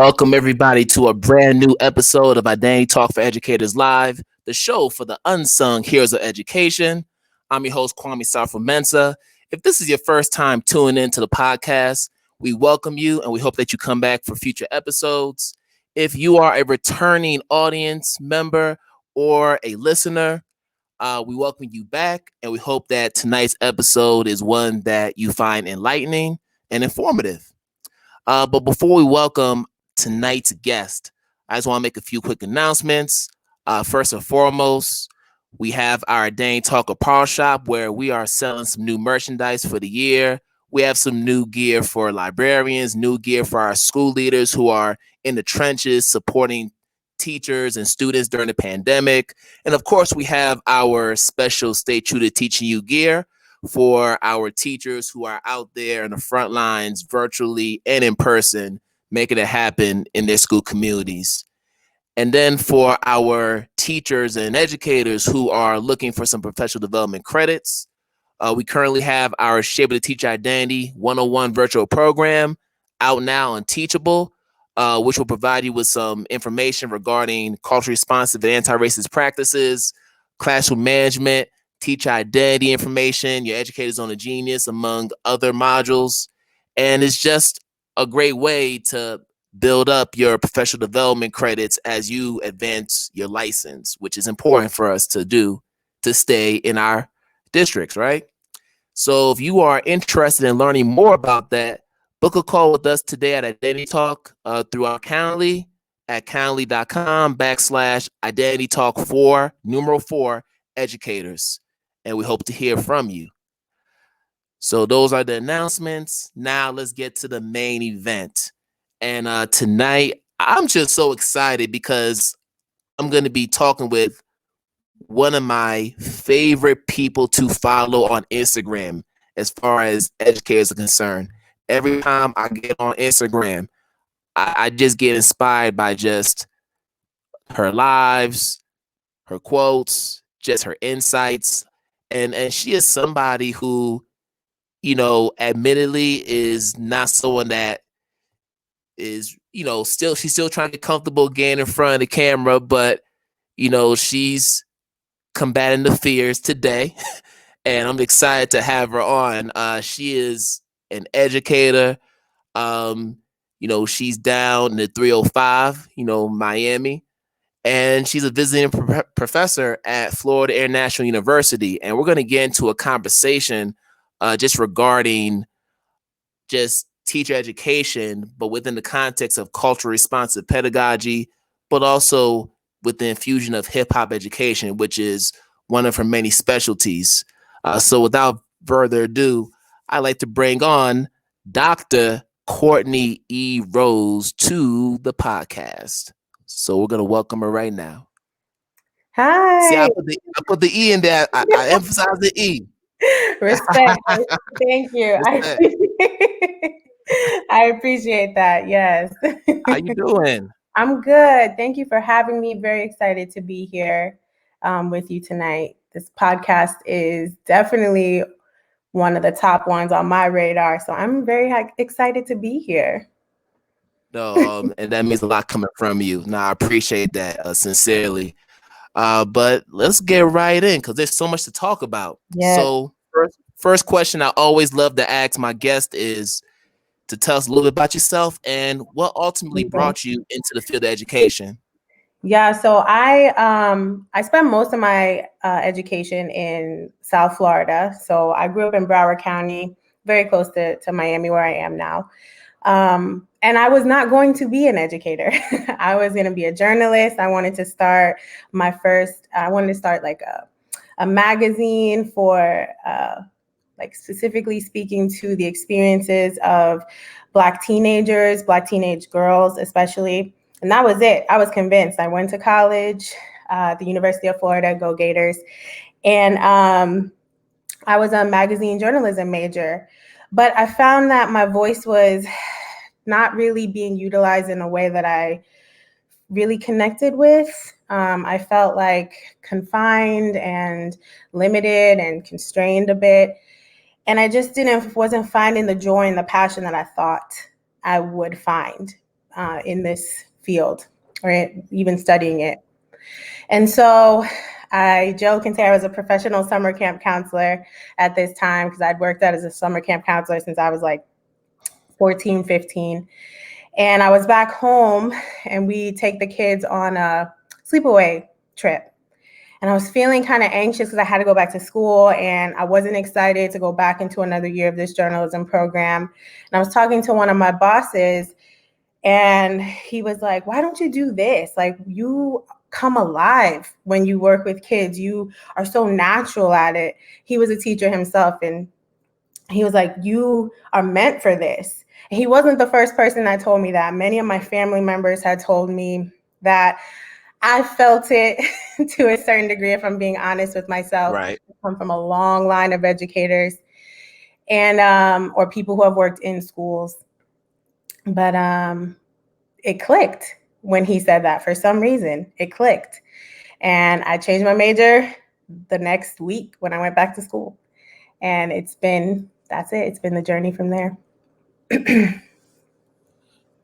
Welcome everybody to a brand new episode of Identity Talk for Educators Live, the show for the unsung heroes of education. I'm your host, Kwame Sarfo-Mensah. If this is your first time tuning into the podcast, we welcome you and we hope that you come back for future episodes. If you are a returning audience member or a listener, we welcome you back and we hope that tonight's episode is one that you find enlightening and informative. But before we welcome tonight's guest, I just want to make a few quick announcements. First and foremost, we have our Identity Talk Apparel shop where we are selling some new merchandise for the year. We have some new gear for librarians, new gear for our school leaders who are in the trenches supporting teachers and students during the pandemic. And of course, we have our special Stay True to Teaching You gear for our teachers who are out there in the front lines, virtually and in person, making it happen in their school communities. And then for our teachers and educators who are looking for some professional development credits, we currently have our Shape of the Teacher Identity 101 virtual program out now on Teachable, which will provide you with some information regarding culturally responsive and anti-racist practices, classroom management, teacher identity information, your educators on a genius, among other modules. And it's just a great way to build up your professional development credits as you advance your license, which is important for us to do to stay in our districts, right? So if you are interested in learning more about that, book a call with us today at Identity Talk through our Calendly at calendly.com/IdentityTalk4 educators. And we hope to hear from you. So those are the announcements. Now let's get to the main event. And tonight, I'm just so excited because I'm going to be talking with one of my favorite people to follow on Instagram as far as educators are concerned. Every time I get on Instagram, I just get inspired by just her lives, her quotes, just her insights. And she is somebody who, you know, admittedly is not someone that is, you know, she's still trying to get comfortable getting in front of the camera, but, you know, she's combating the fears today. And I'm excited to have her on. She is an educator. You know, she's down in the 305, you know, Miami. And she's a visiting professor at Florida International University. And we're going to get into a conversation just regarding just teacher education, but within the context of culturally responsive pedagogy, but also with the infusion of hip hop education, which is one of her many specialties. So without further ado, I'd like to bring on Dr. Courtney E. Rose to the podcast. So we're going to welcome her right now. Hi. See, I put the E in there. I emphasize the E. Respect. Thank you. I appreciate that. Yes. How you doing? I'm good. Thank you for having me. Very excited to be here with you tonight. This podcast is definitely one of the top ones on my radar. So I'm very excited to be here. No, and that means a lot coming from you. Now, I appreciate that sincerely. But let's get right in because there's so much to talk about. Yes. So first question I always love to ask my guest is to tell us a little bit about yourself and what ultimately brought you into the field of education. Yeah, so I spent most of my education in South Florida. So I grew up in Broward County, very close to Miami, where I am now. And I was not going to be an educator. I was going to be a journalist. I wanted to start like a magazine for like specifically speaking to the experiences of Black teenagers, Black teenage girls, especially. And that was it. I was convinced. I went to college, the University of Florida, go Gators. And I was a magazine journalism major. But I found that my voice was not really being utilized in a way that I really connected with. I felt like confined and limited and constrained a bit. And I just wasn't finding the joy and the passion that I thought I would find in this field or even studying it. And so I joke and say I was a professional summer camp counselor at this time because I'd worked out as a summer camp counselor since I was like 14, 15. And I was back home and we take the kids on a sleepaway trip. And I was feeling kind of anxious because I had to go back to school and I wasn't excited to go back into another year of this journalism program. And I was talking to one of my bosses and he was like, why don't you do this? Like, you come alive when you work with kids. You are so natural at it. He was a teacher himself and he was like, you are meant for this. And he wasn't the first person that told me that. Many of my family members had told me that. I felt it to a certain degree, if I'm being honest with myself. Right. I come from a long line of educators and or people who have worked in schools. But it clicked when he said that. For some reason, it clicked. And I changed my major the next week when I went back to school. And that's it. It's been the journey from there.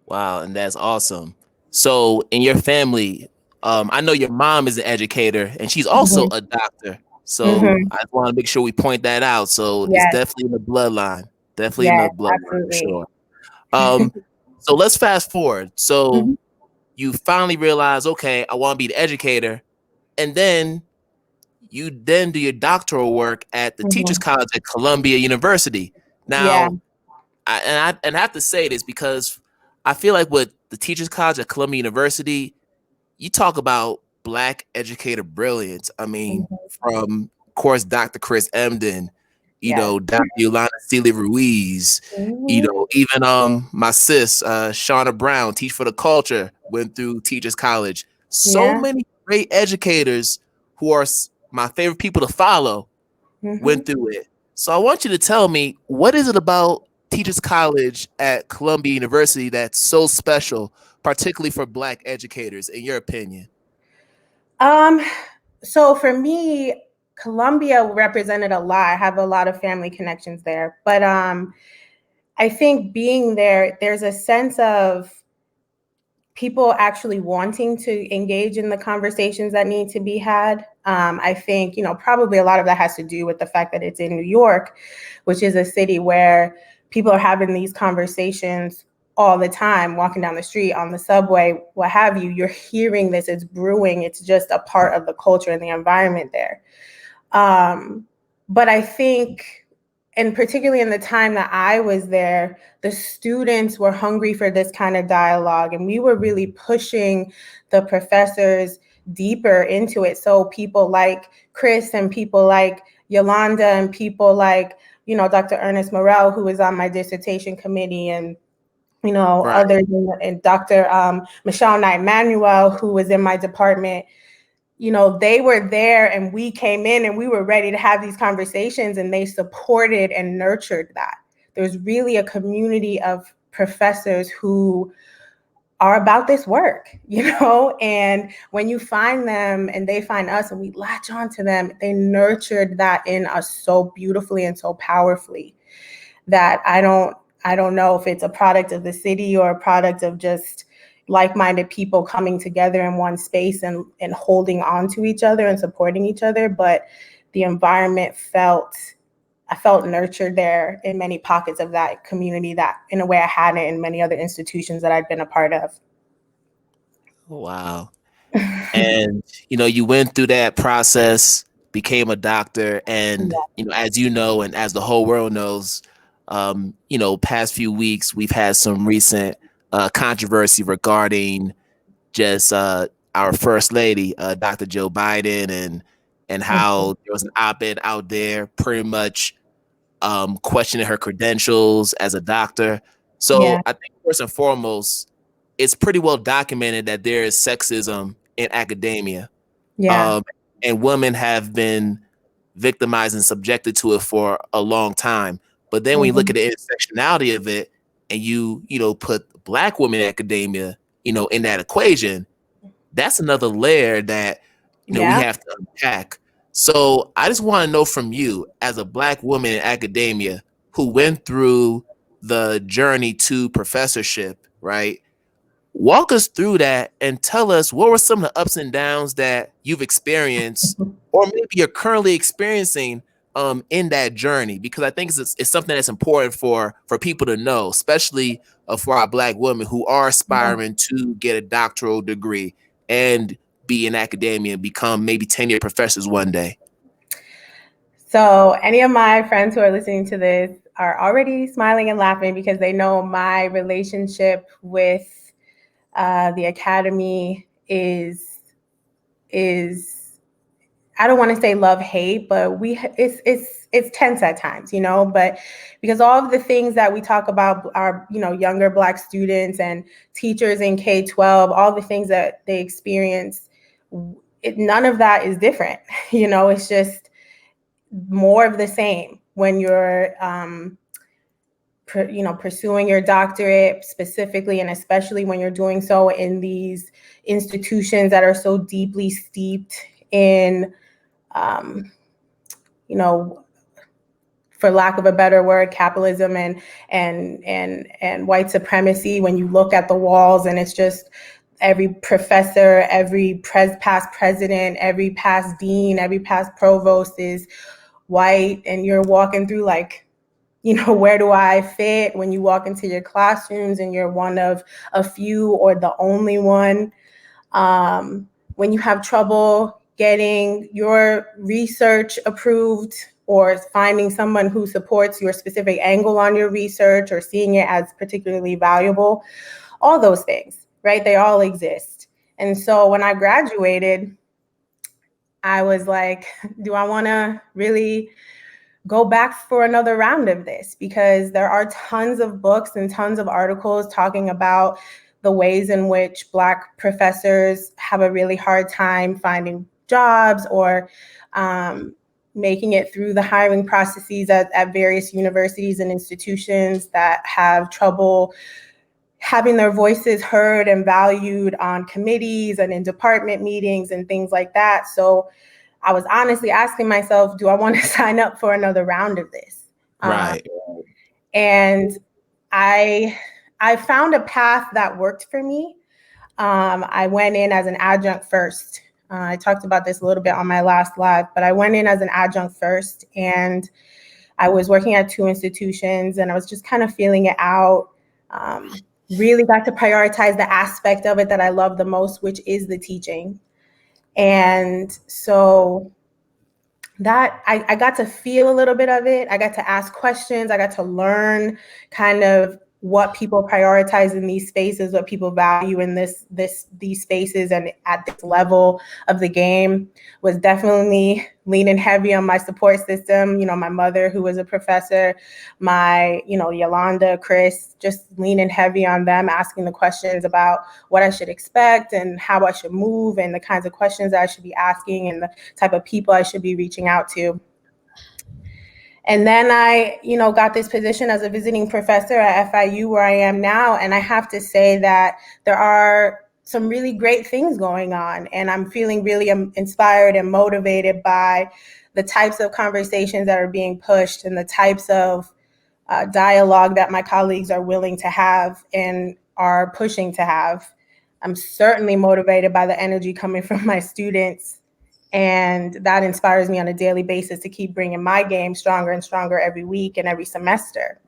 Wow, and that's awesome. So in your family, I know your mom is an educator and she's also a doctor. So I want to make sure we point that out. So it's definitely in the bloodline. Definitely in the bloodline, for sure. So let's fast forward. So you finally realize, okay, I want to be the educator. And then you then do your doctoral work at the Teachers College at Columbia University. Now, I have to say this because I feel like with the Teachers College at Columbia University, you talk about Black educator brilliance. I mean, from, of course, Dr. Chris Emden, you know, Dr. Yolanda Seeley Ruiz, you know, even my sis, Shauna Brown, Teach for the Culture, went through Teachers College. So many great educators who are my favorite people to follow went through it. So I want you to tell me, what is it about Teachers College at Columbia University that's so special, particularly for Black educators, in your opinion? So for me, Columbia represented a lot. I have a lot of family connections there, but I think being there, there's a sense of people actually wanting to engage in the conversations that need to be had. I think, you know, probably a lot of that has to do with the fact that it's in New York, which is a city where people are having these conversations all the time, walking down the street, on the subway, what have you. You're hearing this, it's brewing, it's just a part of the culture and the environment there. But I think, and particularly in the time that I was there, the students were hungry for this kind of dialogue, and we were really pushing the professors deeper into it. So people like Chris and people like Yolanda and people like, you know, Dr. Ernest Morel, who was on my dissertation committee, and, you know, others, and Dr. Michelle Knight Manuel, who was in my department. You know, they were there and we came in and we were ready to have these conversations, and they supported and nurtured that. There's really a community of professors who are about this work, you know, and when you find them and they find us and we latch on to them, they nurtured that in us so beautifully and so powerfully that I don't know if it's a product of the city or a product of just like-minded people coming together in one space and holding on to each other and supporting each other. But the environment I felt nurtured there in many pockets of that community that in a way I hadn't in many other institutions that I'd been a part of. Wow. And, you know, you went through that process, became a doctor, and, you know, as you know, and as the whole world knows, you know, past few weeks, we've had some recent controversy regarding just our first lady, Dr. Joe Biden, and how there was an op-ed out there pretty much questioning her credentials as a doctor. So I think first and foremost, it's pretty well documented that there is sexism in academia. And women have been victimized and subjected to it for a long time. But then when you look at the intersectionality of it, and you know, put Black women in academia, you know, in that equation, that's another layer that, you know, we have to unpack. So I just want to know from you, as a Black woman in academia who went through the journey to professorship, right? Walk us through that and tell us what were some of the ups and downs that you've experienced or maybe you're currently experiencing in that journey, because I think it's something that's important for people to know, especially for our Black women who are aspiring to get a doctoral degree and be in academia and become maybe tenured professors one day. So any of my friends who are listening to this are already smiling and laughing because they know my relationship with the academy is I don't want to say love hate, but it's tense at times, you know. But because all of the things that we talk about our younger Black students and teachers in K-12, all the things that they experience, none of that is different. It's just more of the same when you're pursuing your doctorate specifically, and especially when you're doing so in these institutions that are so deeply steeped in for lack of a better word, capitalism and white supremacy. When you look at the walls and it's just every professor, every past president, every past dean, every past provost is white, and you're walking through like, where do I fit when you walk into your classrooms and you're one of a few or the only one. When you have trouble getting your research approved or finding someone who supports your specific angle on your research or seeing it as particularly valuable, all those things, right? They all exist. And so when I graduated, I was like, do I want to really go back for another round of this? Because there are tons of books and tons of articles talking about the ways in which Black professors have a really hard time finding jobs or making it through the hiring processes at various universities and institutions, that have trouble having their voices heard and valued on committees and in department meetings and things like that. So I was honestly asking myself, do I want to sign up for another round of this? Right. And I found a path that worked for me. I went in as an adjunct first. I talked about this a little bit on my last live, but I went in as an adjunct first, and I was working at 2 institutions, and I was just kind of feeling it out. Really got to prioritize the aspect of it that I love the most, which is the teaching. And so that I got to feel a little bit of it. I got to ask questions. I got to learn kind of what people prioritize in these spaces, what people value in these spaces, and at this level of the game. Was definitely leaning heavy on my support system. My mother, who was a professor, my Yolanda, Chris, just leaning heavy on them, asking the questions about what I should expect and how I should move and the kinds of questions that I should be asking and the type of people I should be reaching out to. And then I, got this position as a visiting professor at FIU, where I am now. And I have to say that there are some really great things going on. And I'm feeling really inspired and motivated by the types of conversations that are being pushed and the types of dialogue that my colleagues are willing to have and are pushing to have. I'm certainly motivated by the energy coming from my students. And that inspires me on a daily basis to keep bringing my game stronger and stronger every week and every semester.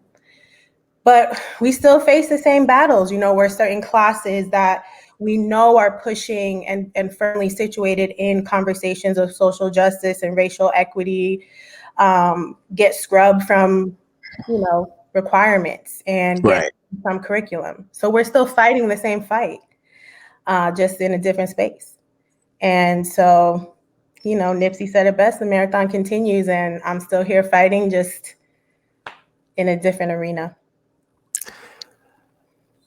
But we still face the same battles, where certain classes that we know are pushing and firmly situated in conversations of social justice and racial equity get scrubbed from, requirements and get from curriculum. So we're still fighting the same fight, just in a different space. And so, Nipsey said it best, the marathon continues, and I'm still here fighting, just in a different arena.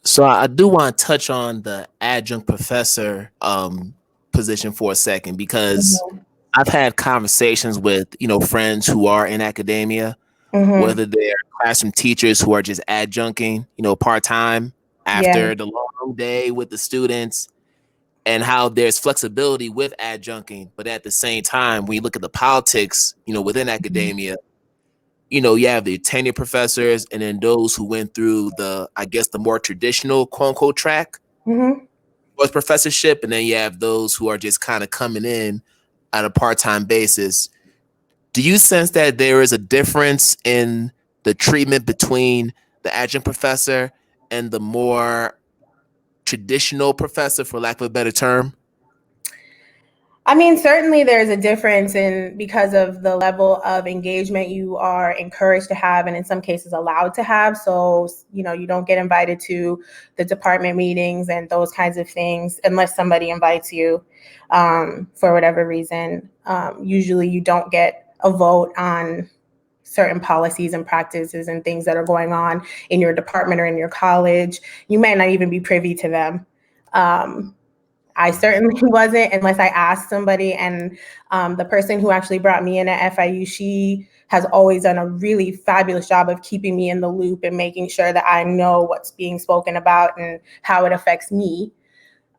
So I do want to touch on the adjunct professor position for a second, because I've had conversations with, friends who are in academia, whether they're classroom teachers who are just adjuncting, part-time after the long day with the students, and how there's flexibility with adjuncting. But at the same time, when you look at the politics, within academia, you have the tenured professors and then those who went through the more traditional quote unquote track. Mm-hmm. Or professorship, and then you have those who are just kind of coming in on a part-time basis. Do you sense that there is a difference in the treatment between the adjunct professor and the more traditional professor, for lack of a better term? I mean, certainly there's a difference in because of the level of engagement you are encouraged to have, and in some cases allowed to have. So, you don't get invited to the department meetings and those kinds of things unless somebody invites you for whatever reason. Usually you don't get a vote on certain policies and practices and things that are going on in your department or in your college. You may not even be privy to them. I certainly wasn't unless I asked somebody. And the person who actually brought me in at FIU, she has always done a really fabulous job of keeping me in the loop and making sure that I know what's being spoken about and how it affects me.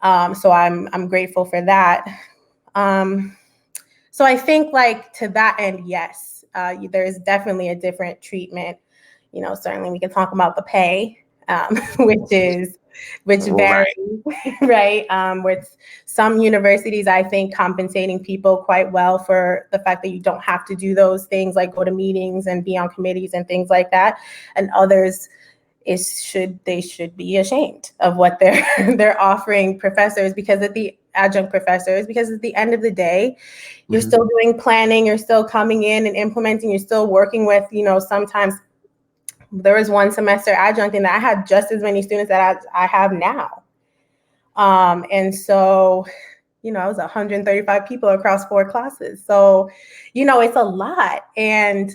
So I'm grateful for that. So I think to that end, yes, there is definitely a different treatment. Certainly we can talk about the pay, which varies, right? With some universities, I think compensating people quite well for the fact that you don't have to do those things like go to meetings and be on committees and things like that. And others, they should be ashamed of what they're offering professors because at the adjunct professors, because at the end of the day, you're still doing planning, you're still coming in and implementing, you're still working with, sometimes there was one semester adjunct and I had just as many students that I have now. And so, it was 135 people across 4 classes. So, it's a lot. And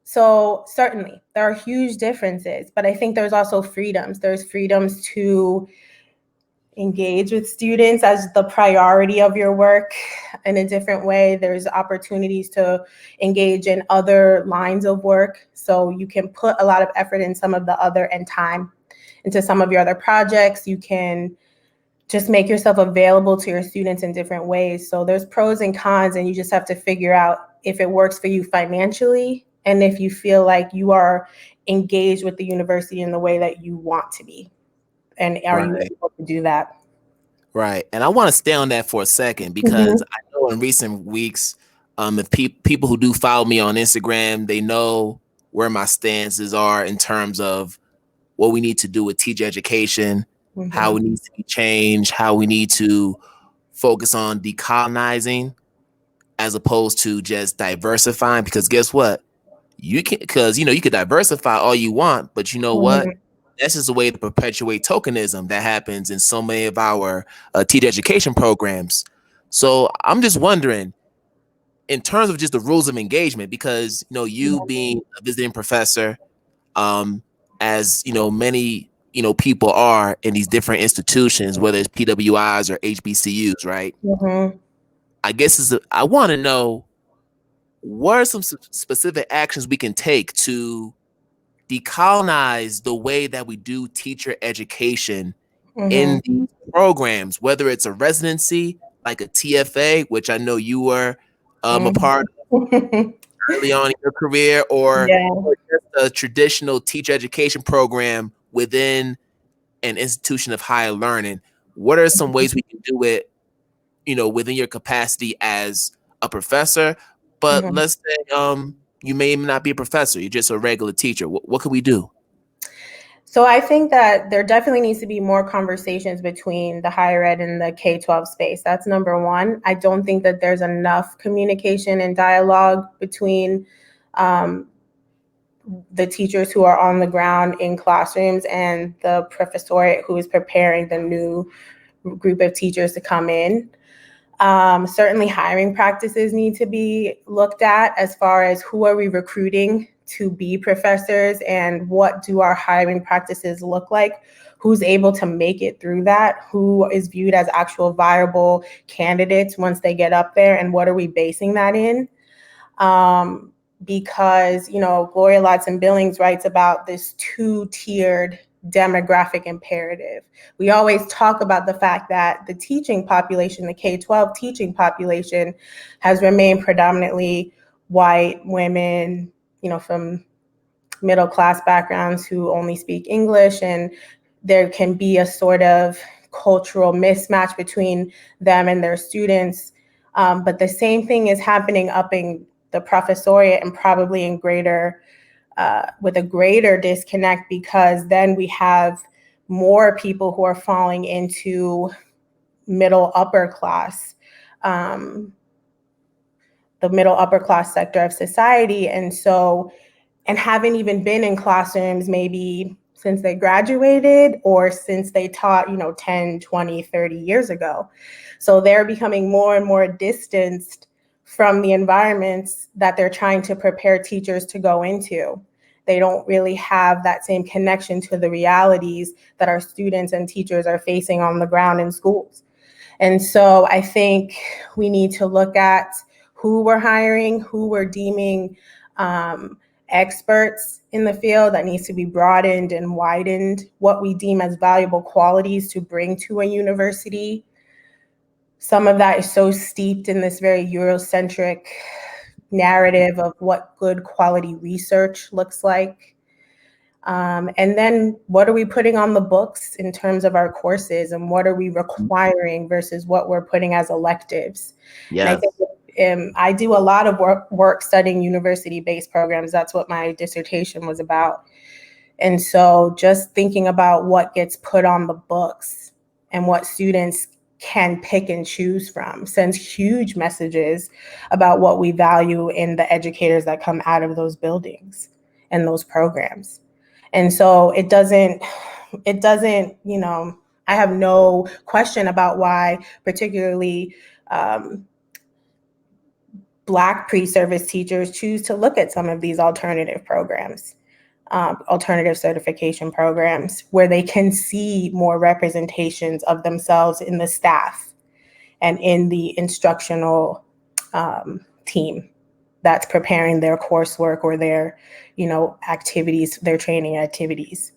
so certainly there are huge differences, but I think there's also freedoms. There's freedoms to engage with students as the priority of your work in a different way. There's opportunities to engage in other lines of work. So you can put a lot of effort in some of the other and time into some of your other projects. You can just make yourself available to your students in different ways. So there's pros and cons, and you just have to figure out if it works for you financially and if you feel like you are engaged with the university in the way that you want to be. And are you able to do that? Right. And I want to stay on that for a second because I know in recent weeks, if people who do follow me on Instagram, they know where my stances are in terms of what we need to do with teacher education, how it needs to be changed, how we need to focus on decolonizing as opposed to just diversifying. Because guess what? You can, because you could diversify all you want, but you know what? That's just a way to perpetuate tokenism that happens in so many of our teacher education programs. So I'm just wondering, in terms of just the rules of engagement, because you being a visiting professor, as many people are in these different institutions, whether it's PWIs or HBCUs, right? I guess I want to know what are some specific actions we can take to decolonize the way that we do teacher education in these programs, whether it's a residency like a TFA, which I know you were a part of early on in your career, or just a traditional teacher education program within an institution of higher learning. What are some ways we can do it, within your capacity as a professor? But let's say you may not be a professor, you're just a regular teacher. What could we do? So I think that there definitely needs to be more conversations between the higher ed and the K-12 space. That's number one. I don't think that there's enough communication and dialogue between the teachers who are on the ground in classrooms and the professoriate who is preparing the new group of teachers to come in. Certainly hiring practices need to be looked at as far as who are we recruiting to be professors and what do our hiring practices look like? Who's able to make it through that? Who is viewed as actual viable candidates once they get up there, and what are we basing that in? Because, Gloria Ladson-Billings writes about this 2-tiered demographic imperative. We always talk about the fact that the teaching population, the K-12 teaching population, has remained predominantly white women, from middle class backgrounds who only speak English, and there can be a sort of cultural mismatch between them and their students. But the same thing is happening up in the professoriate and probably in with a greater disconnect, because then we have more people who are falling into middle upper class, the middle upper class sector of society. And haven't even been in classrooms maybe since they graduated or since they taught, 10, 20, 30 years ago. So they're becoming more and more distanced from the environments that they're trying to prepare teachers to go into. They don't really have that same connection to the realities that our students and teachers are facing on the ground in schools. And so I think we need to look at who we're hiring, who we're deeming experts in the field. That needs to be broadened and widened, what we deem as valuable qualities to bring to a university. Some of that is so steeped in this very Eurocentric narrative of what good quality research looks like. And then what are we putting on the books in terms of our courses, and what are we requiring versus what we're putting as electives? Yeah. And I think I do a lot of work studying university-based programs. That's what my dissertation was about. And so just thinking about what gets put on the books and what students can pick and choose from sends huge messages about what we value in the educators that come out of those buildings and those programs. And so it doesn't, I have no question about why particularly Black pre-service teachers choose to look at some of these alternative programs, alternative certification programs, where they can see more representations of themselves in the staff and in the instructional team that's preparing their coursework or their, activities, their training activities.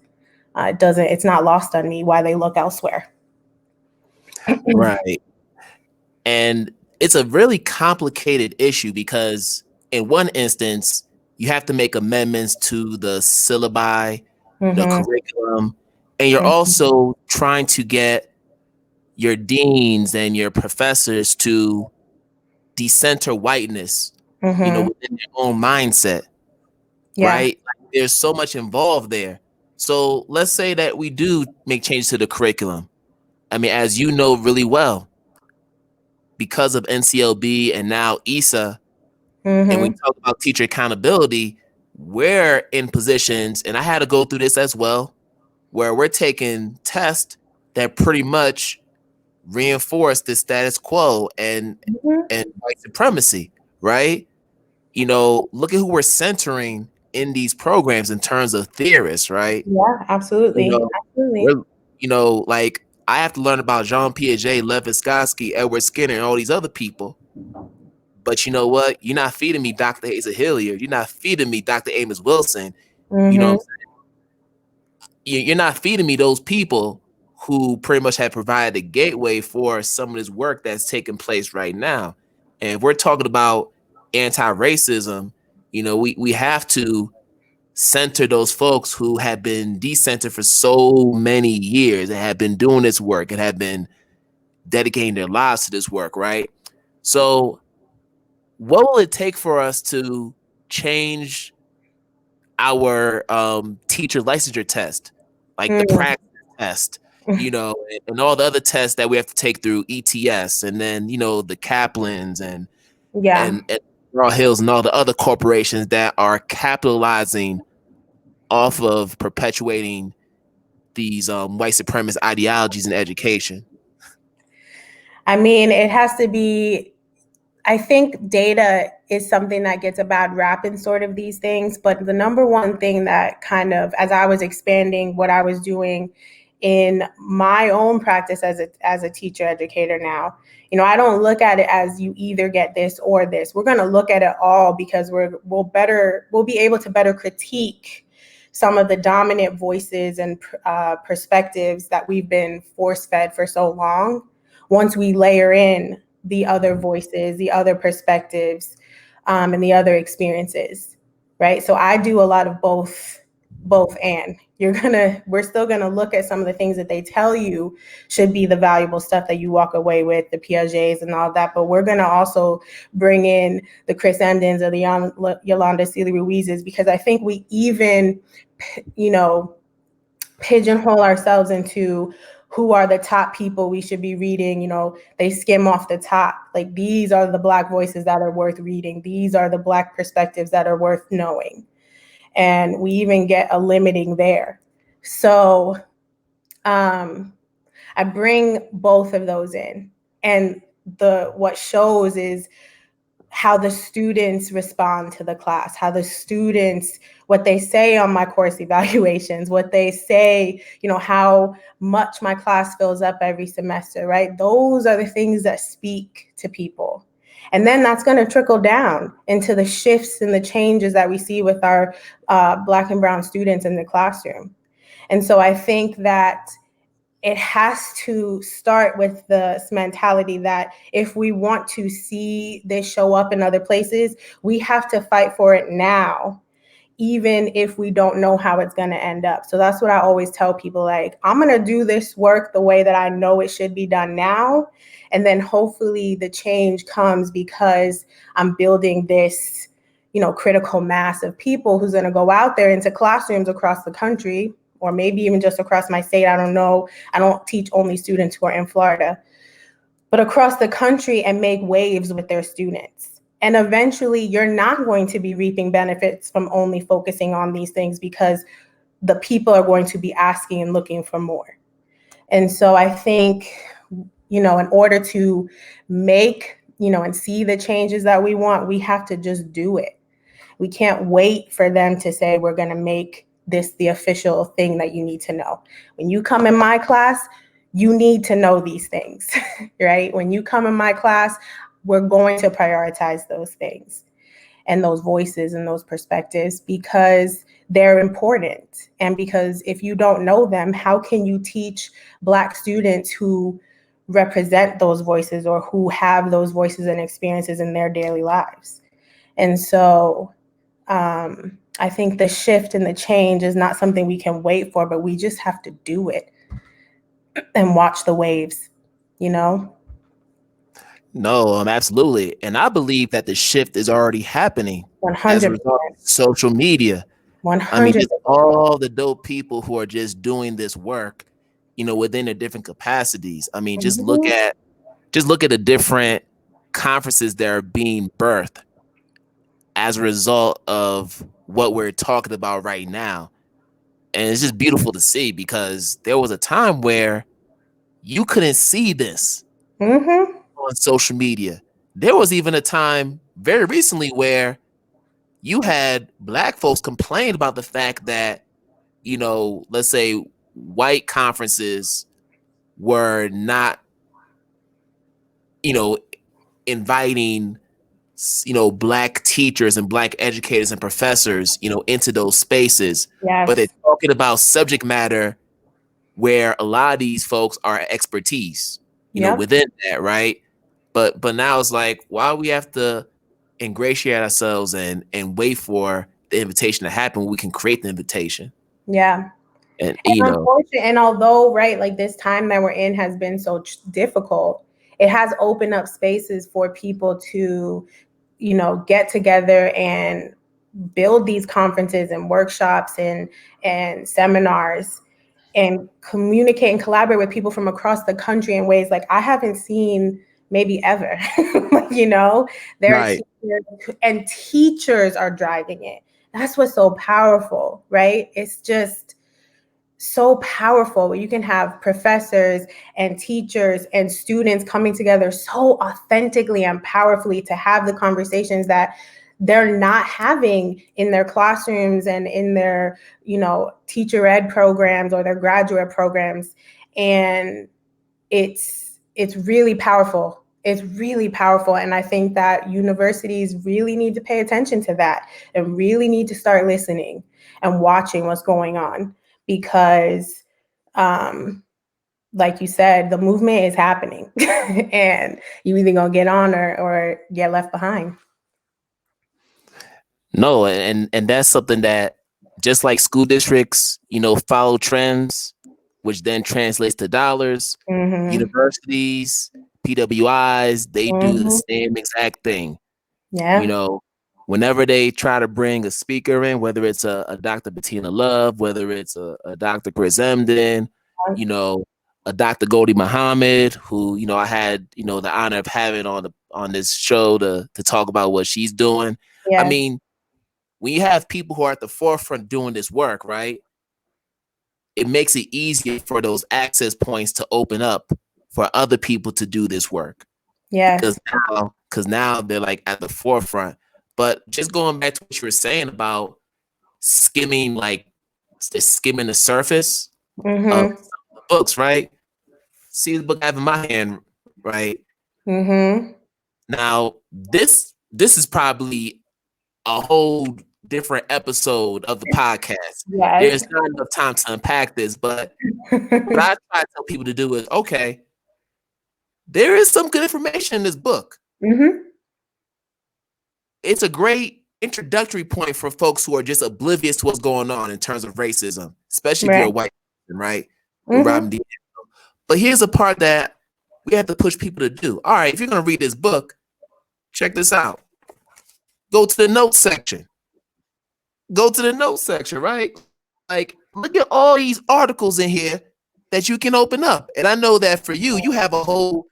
It's not lost on me why they look elsewhere. Right. And it's a really complicated issue because in one instance, you have to make amendments to the syllabi, the curriculum, and you're also trying to get your deans and your professors to decenter whiteness, within their own mindset, right? Like, there's so much involved there. So let's say that we do make changes to the curriculum. I mean, as you know really well, because of NCLB and now ESA, and we talk about teacher accountability, we're in positions, and I had to go through this as well, where we're taking tests that pretty much reinforce the status quo and white supremacy, right? Look at who we're centering in these programs in terms of theorists, right? Yeah, absolutely. Like I have to learn about Jean Piaget, Lev Vygotsky, Edward Skinner, and all these other people. But you know what? You're not feeding me Dr. Asa Hilliard. You're not feeding me Dr. Amos Wilson. You know what I'm saying? You're not feeding me those people who pretty much have provided a gateway for some of this work that's taking place right now. And if we're talking about anti-racism, we have to center those folks who have been decentered for so many years and have been doing this work and have been dedicating their lives to this work, right? So what will it take for us to change our teacher licensure test, like the practice test, and all the other tests that we have to take through ETS, and then the Kaplans and Raw Hills and all the other corporations that are capitalizing off of perpetuating these white supremacist ideologies in education? I mean, it has to be, I think data is something that gets a bad rap in sort of these things, but the number one thing that kind of, as I was expanding what I was doing in my own practice as a teacher educator now, I don't look at it as you either get this or this. We're going to look at it all because we'll be able to better critique some of the dominant voices and perspectives that we've been force-fed for so long once we layer in the other voices, the other perspectives, and the other experiences, right? So I do a lot of both both and. We're still gonna look at some of the things that they tell you should be the valuable stuff that you walk away with, the Piagets and all that, but we're gonna also bring in the Chris Endens or the Yolanda Seeley Ruizes, because I think we even, pigeonhole ourselves into who are the top people we should be reading. They skim off the top. Like, these are the Black voices that are worth reading. These are the Black perspectives that are worth knowing. And we even get a limiting there. So I bring both of those in. And what shows is how the students respond to the class, how the students, what they say on my course evaluations, what they say, how much my class fills up every semester, right? Those are the things that speak to people. And then that's going to trickle down into the shifts and the changes that we see with our Black and brown students in the classroom. And so I think that it has to start with this mentality that if we want to see this show up in other places, we have to fight for it now, even if we don't know how it's going to end up. So that's what I always tell people, like, I'm going to do this work the way that I know it should be done now. And then hopefully the change comes because I'm building this, critical mass of people who's going to go out there into classrooms across the country, or maybe even just across my state. I don't know. I don't teach only students who are in Florida, but across the country, and make waves with their students. And eventually you're not going to be reaping benefits from only focusing on these things, because the people are going to be asking and looking for more. And so I think, in order to make, and see the changes that we want, we have to just do it. We can't wait for them to say, we're going to make this the official thing that you need to know. When you come in my class, you need to know these things, right? When you come in my class, we're going to prioritize those things and those voices and those perspectives, because they're important. And because if you don't know them, how can you teach Black students who represent those voices or who have those voices and experiences in their daily lives? And so I think the shift and the change is not something we can wait for, but we just have to do it and watch the waves, No, absolutely. And I believe that the shift is already happening 100%. as a result of social media. 100%. I mean, just all the dope people who are just doing this work, within their different capacities. I mean, just look at the different conferences that are being birthed as a result of what we're talking about right now. And it's just beautiful to see, because there was a time where you couldn't see this on social media. There was even a time very recently where you had Black folks complain about the fact that, let's say white conferences were not, inviting, Black teachers and Black educators and professors, into those spaces. Yes. But they're talking about subject matter where a lot of these folks are expertise, within that, right? But now it's like, why do we have to ingratiate ourselves and wait for the invitation to happen when we can create the invitation? Yeah. And unfortunately, and although, right, like this time that we're in has been so difficult, it has opened up spaces for people to, get together and build these conferences and workshops and seminars and communicate and collaborate with people from across the country in ways like I haven't seen maybe ever. There are teachers, and teachers are driving it. That's what's so powerful, right? It's just so powerful. You can have professors and teachers and students coming together so authentically and powerfully to have the conversations that they're not having in their classrooms and in their, teacher ed programs or their graduate programs. And it's really powerful. It's really powerful. And I think that universities really need to pay attention to that and really need to start listening and watching what's going on. Because, like you said, the movement is happening and you either gonna get on or get left behind. No, and that's something that just like school districts, follow trends, which then translates to dollars. Universities, PWIs, they do the same exact thing. Yeah. Whenever they try to bring a speaker in, whether it's a Dr. Bettina Love, whether it's a Dr. Chris Emden, a Dr. Goldie Muhammad, who, I had, the honor of having on this show to talk about what she's doing. Yeah. I mean, when you have people who are at the forefront doing this work, right, it makes it easier for those access points to open up for other people to do this work. Yeah. Because now they're like at the forefront. But just going back to what you were saying about skimming the surface of the books, right? See the book I have in my hand, right? Now, this is probably a whole different episode of the podcast. Yes. There's not enough time to unpack this, but what I try to tell people to do is, okay, there is some good information in this book. It's a great introductory point for folks who are just oblivious to what's going on in terms of racism, especially if you're a white person, right? But here's a part that we have to push people to do. All right, if you're going to read this book, check this out. Go to the notes section. Right? Like, look at all these articles in here that you can open up. And I know that for you, you have a whole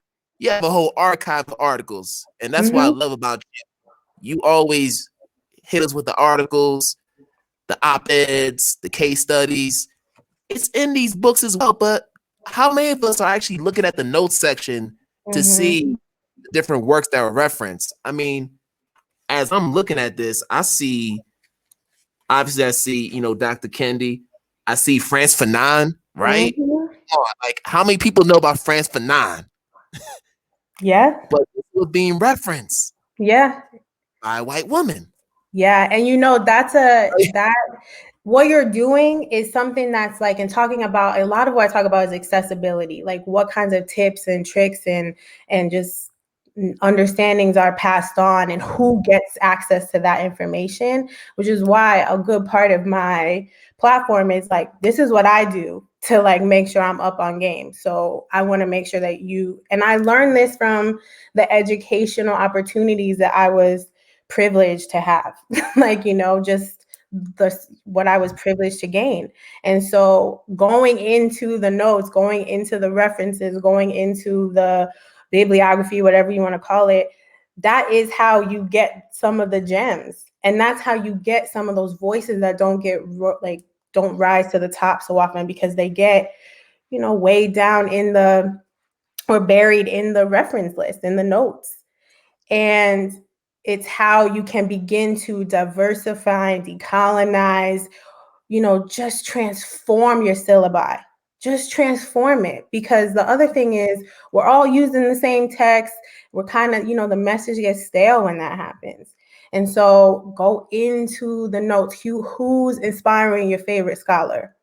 archive of articles. And that's what I love about you. You always hit us with the articles, the op-eds, the case studies. It's in these books as well, but how many of us are actually looking at the notes section to see the different works that are referenced? I mean, as I'm looking at this, I see, Dr. Kendi. I see France Fanon, right? Like, how many people know about France Fanon? Yeah. But it was being referenced. Yeah. By a white woman. Yeah. And what you're doing is something that's like, in talking about, a lot of what I talk about is accessibility, like what kinds of tips and tricks and just understandings are passed on and who gets access to that information, which is why a good part of my platform is like, this is what I do to like make sure I'm up on game. So I want to make sure that and I learned this from the educational opportunities that I was privileged to have, like, just what I was privileged to gain. And so going into the notes, going into the references, going into the bibliography, whatever you want to call it, that is how you get some of the gems. And that's how you get some of those voices that don't rise to the top so often, because they get, way down or buried in the reference list, in the notes. And it's how you can begin to diversify and decolonize, just transform your syllabi. Just transform it, because the other thing is we're all using the same text. We're kind of, the message gets stale when that happens. And so go into the notes. Who's inspiring your favorite scholar?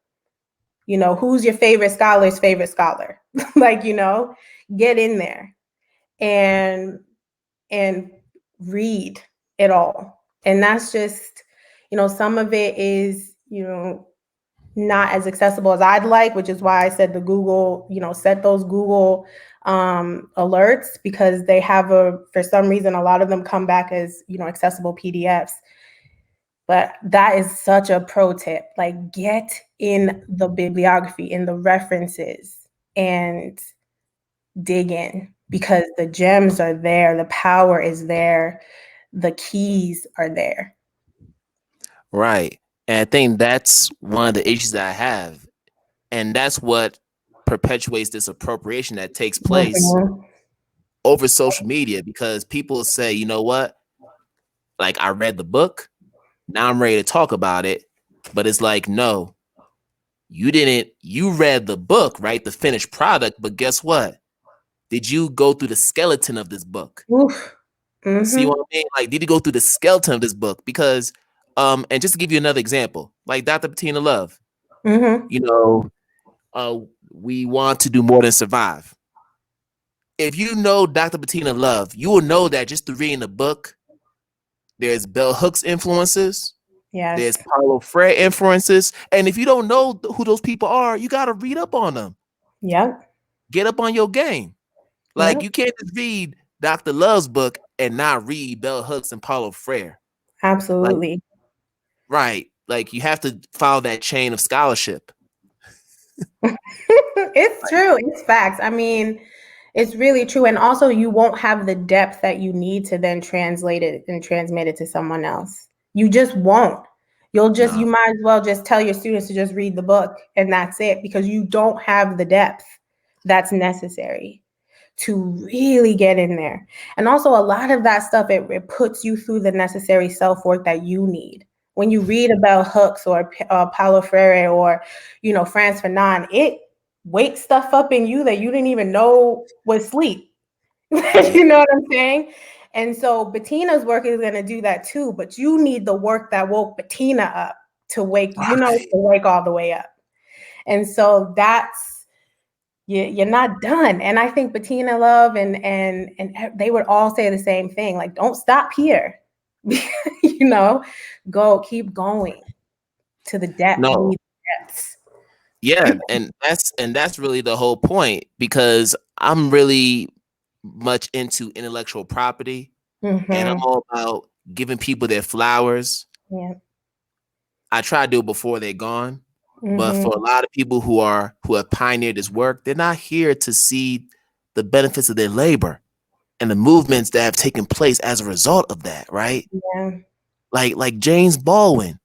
Who's your favorite scholar's favorite scholar? Like, get in there and read it all. And that's just, some of it is, not as accessible as I'd like, which is why I said the Google, set those Google alerts, because they have for some reason, a lot of them come back as, accessible PDFs. But that is such a pro tip. Like, get in the bibliography, in the references, and dig in, because the gems are there, the power is there, the keys are there. Right. And I think that's one of the issues that I have. And that's what perpetuates this appropriation that takes place over social media, because people say, you know what? Like, I read the book, now I'm ready to talk about it. But it's like, no, you didn't. You read the book, right? The finished product. But guess what? Did you go through the skeleton of this book? See what I mean? Like, did you go through the skeleton of this book? Because and just to give you another example, like Dr. Bettina Love, we want to do more than survive. If you know Dr. Bettina Love, you will know that just through reading the book, there's bell hooks influences, There's Yes. Paulo Freire influences. And if you don't know who those people are, you got to read up on them. Yep. Get up on your game. Like, Yep. you can't just read Dr. Love's book and not read Bell Hooks and Paulo Freire. Like, Absolutely. right. Like, you have to follow that chain of scholarship. It's true. It's facts. I mean, it's really true. And also, you won't have the depth that you need to then translate it and transmit it to someone else. You just won't. You No. might as well just tell your students to just read the book and that's it, because you don't have the depth that's necessary to really get in there. And also, a lot of that stuff, it puts you through the necessary self-work that you need. When you read about Hooks or Paulo Freire or, Frantz Fanon, it wakes stuff up in you that you didn't even know was sleep. You know what I'm saying? And so Bettina's work is going to do that too, but you need the work that woke Bettina up to wake, to wake all the way up. And so that's, you're not done. And I think Bettina Love and they would all say the same thing. Like, don't stop here. Keep going to the depth. No. You need the depths. Yeah, and that's really the whole point, because I'm really much into intellectual property, and I'm all about giving people their flowers. Yeah. I try to do it before they're gone. But for a lot of people who have pioneered this work, they're not here to see the benefits of their labor and the movements that have taken place as a result of that, right? Yeah. Like James Baldwin.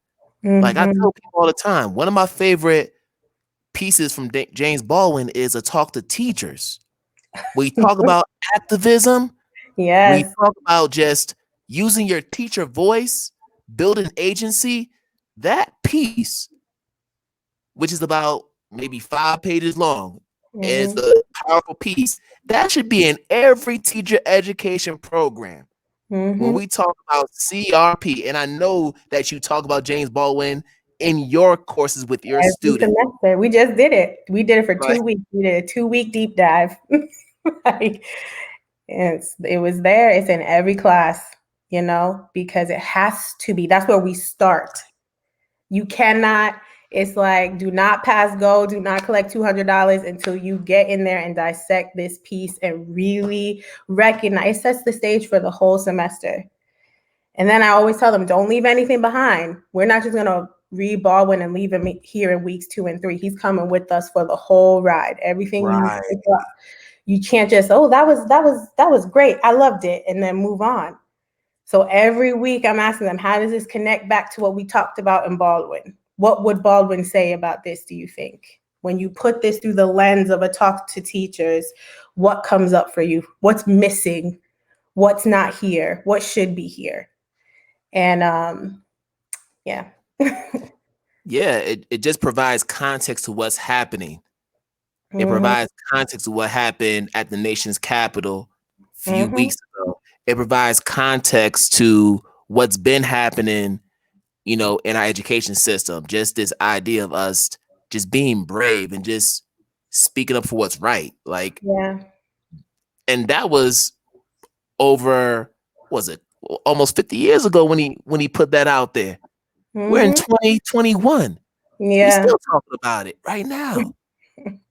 Like, I tell people all the time, one of my favorite pieces from James Baldwin is A Talk to Teachers. We talk about activism. Yes. We talk about just using your teacher voice, building agency. That piece, which is about maybe 5 pages long, is a powerful piece. That should be in every teacher education program. When we talk about CRP, and I know that you talk about James Baldwin in your courses with your students. Semester. We just did it. We did it for 2 weeks. We did a 2-week deep dive. It was there. It's in every class, because it has to be. That's where we start. You cannot, it's like, do not pass go, do not collect $200 until you get in there and dissect this piece and really recognize. It sets the stage for the whole semester. And then I always tell them, don't leave anything behind. We're not just going to read Baldwin and leave him here in weeks 2 and 3. He's coming with us for the whole ride. Everything you pick up. You can't just, that was great. I loved it. And then move on. So every week I'm asking them, how does this connect back to what we talked about in Baldwin? What would Baldwin say about this, do you think? When you put this through the lens of A Talk to Teachers, what comes up for you? What's missing? What's not here? What should be here? And yeah. Yeah, it just provides context to what's happening. It provides context to what happened at the nation's capital a few weeks ago. It provides context to what's been happening, in our education system. Just this idea of us just being brave and just speaking up for what's right. Like, and that was over, was it almost 50 years ago when he put that out there. We're in 2021. Yeah. We're still talking about it right now.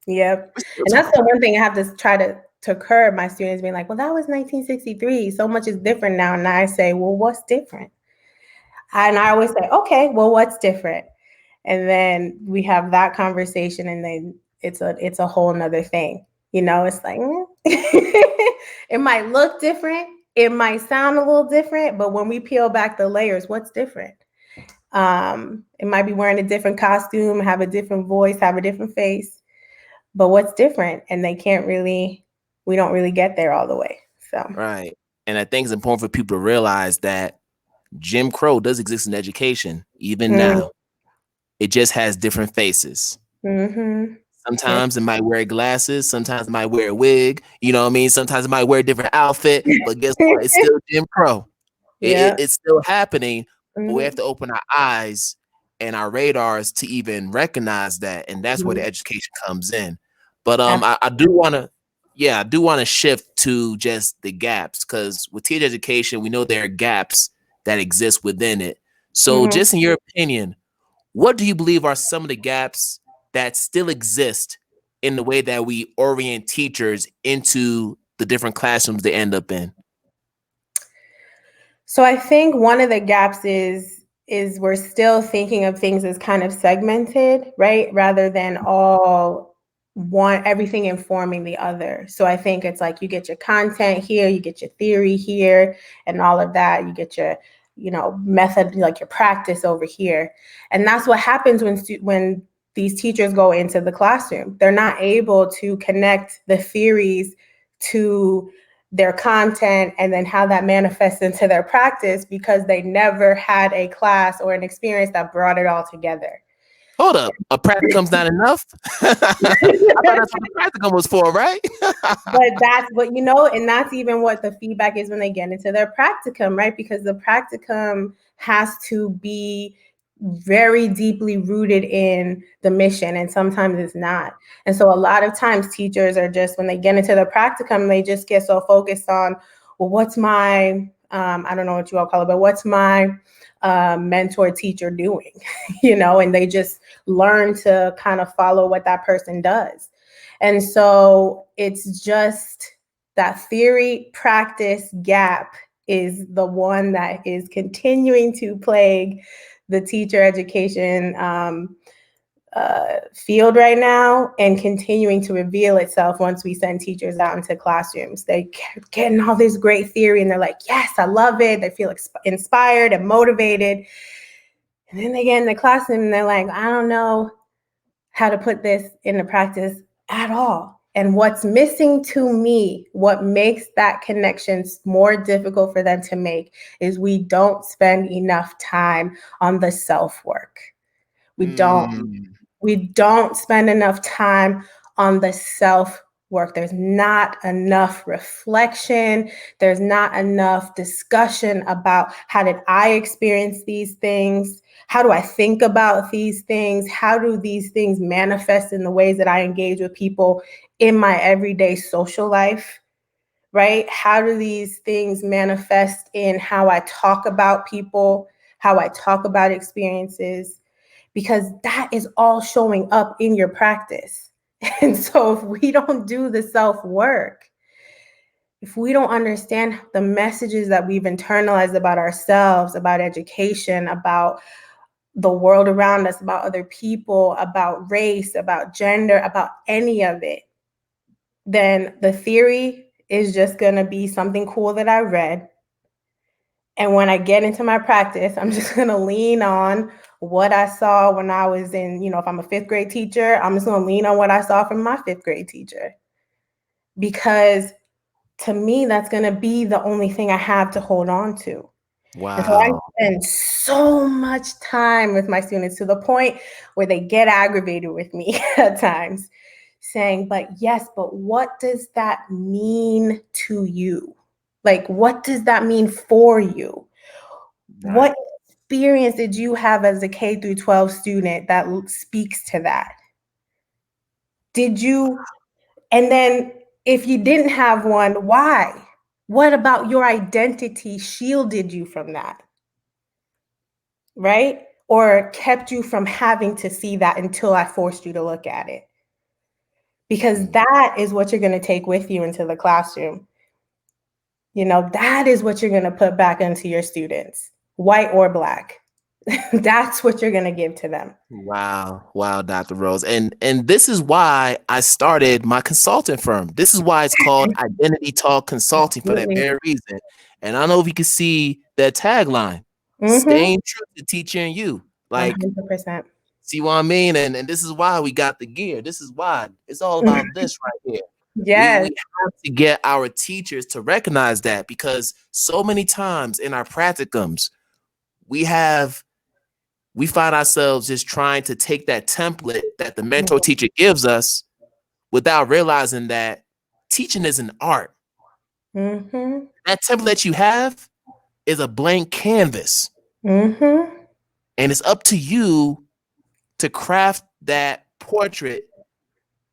Yep. And that's the one thing I have to try to curb my students being like, well, that was 1963. So much is different now. And I say, well, what's different? And I always say, okay, well, what's different? And then we have that conversation, and then it's a whole nother thing. It's like, it might look different. It might sound a little different, but when we peel back the layers, what's different? It might be wearing a different costume, have a different voice, have a different face, but what's different? And we don't really get there all the way. So, right. And I think it's important for people to realize that Jim Crow does exist in education, even now. It just has different faces. Sometimes it might wear glasses. Sometimes it might wear a wig. You know what I mean? Sometimes it might wear a different outfit. But guess what? It's still Jim Crow. It's still happening. But we have to open our eyes and our radars to even recognize that. And that's where the education comes in. But I do want to shift to just the gaps, because with teacher education, we know there are gaps that exist within it. So just in your opinion, what do you believe are some of the gaps that still exist in the way that we orient teachers into the different classrooms they end up in? So I think one of the gaps is we're still thinking of things as kind of segmented, right? Rather than all one, everything informing the other. So I think it's like you get your content here, you get your theory here, and all of that. You get your, method, like your practice over here. And that's what happens when these teachers go into the classroom. They're not able to connect the theories to their content and then how that manifests into their practice because they never had a class or an experience that brought it all together. Hold up, a practicum's not enough? I thought that's what the practicum was for, right? But that's what, and that's even what the feedback is when they get into their practicum, right? Because the practicum has to be very deeply rooted in the mission, and sometimes it's not. And so a lot of times teachers are just, when they get into the practicum, they just get so focused on, well, what's my, I don't know what you all call it, but what's my mentor teacher doing, and they just learn to kind of follow what that person does. And so it's just that theory practice gap is the one that is continuing to plague the teacher education field right now, and continuing to reveal itself once we send teachers out into classrooms. They getting all this great theory and they're like, yes, I love it. They feel inspired and motivated. And then they get in the classroom and they're like, I don't know how to put this into practice at all. And what's missing to me, what makes that connection more difficult for them to make, is we don't spend enough time on the self-work. We don't spend enough time on the self-work. There's not enough reflection. There's not enough discussion about, how did I experience these things? How do I think about these things? How do these things manifest in the ways that I engage with people in my everyday social life, right? How do these things manifest in how I talk about people, how I talk about experiences? Because that is all showing up in your practice. And so if we don't do the self-work, if we don't understand the messages that we've internalized about ourselves, about education, about the world around us, about other people, about race, about gender, about any of it, then the theory is just going to be something cool that I read. And when I get into my practice, I'm just going to lean on what I saw when I was in, if I'm a fifth grade teacher, I'm just going to lean on what I saw from my fifth grade teacher. Because to me, that's going to be the only thing I have to hold on to. Wow. And so I spend so much time with my students, to the point where they get aggravated with me at times, saying, but what does that mean to you? Like, what does that mean for you? Right. What experience did you have as a K through 12 student that speaks to that? Did you? And then if you didn't have one, why? What about your identity shielded you from that? Right? Or kept you from having to see that until I forced you to look at it? Because that is what you're going to take with you into the classroom. That is what you're going to put back into your students, white or Black. That's what you're going to give to them. Wow, Dr. Rose. And this is why I started my consulting firm. This is why it's called Identity Talk Consulting, for that very reason. And I don't know if you can see the tagline, staying true to teaching you. Like, 100%. See what I mean? And this is why we got the gear. This is why it's all about this right here. Yes. We have to get our teachers to recognize that, because so many times in our practicums, we find ourselves just trying to take that template that the mentor teacher gives us without realizing that teaching is an art. That template you have is a blank canvas. And it's up to you to craft that portrait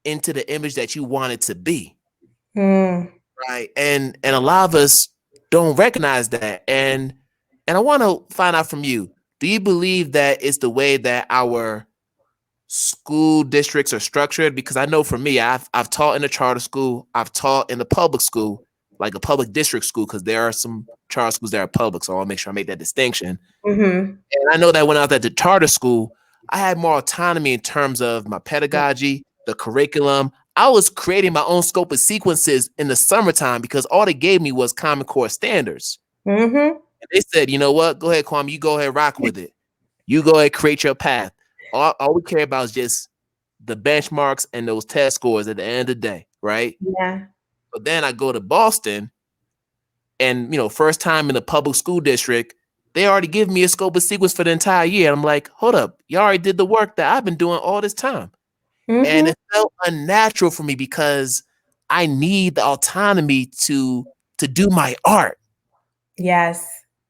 into the image that you want it to be. Right. And a lot of us don't recognize that. And I want to find out from you, Do you believe that it's the way that our school districts are structured? Because I know for me, I've taught in a charter school, I've taught in a public school, like a public district school, because there are some charter schools that are public, so I'll make sure I make that distinction. Mm-hmm. And I know that when I was at the charter school, I had more autonomy in terms of my pedagogy, the curriculum. I was creating my own scope of sequences in the summertime because all they gave me was Common Core standards. Mm-hmm. And they said, you know what? Go ahead, Kwame, you go ahead, rock with it. You go ahead, create your path. All we care about is just the benchmarks and those test scores at the end of the day, right? Yeah. But then I go to Boston and, first time in the public school district, they already give me a scope of sequence for the entire year. I'm like, hold up, you already did the work that I've been doing all this time. Mm-hmm. And it felt unnatural for me because I need the autonomy to do my art. Yes.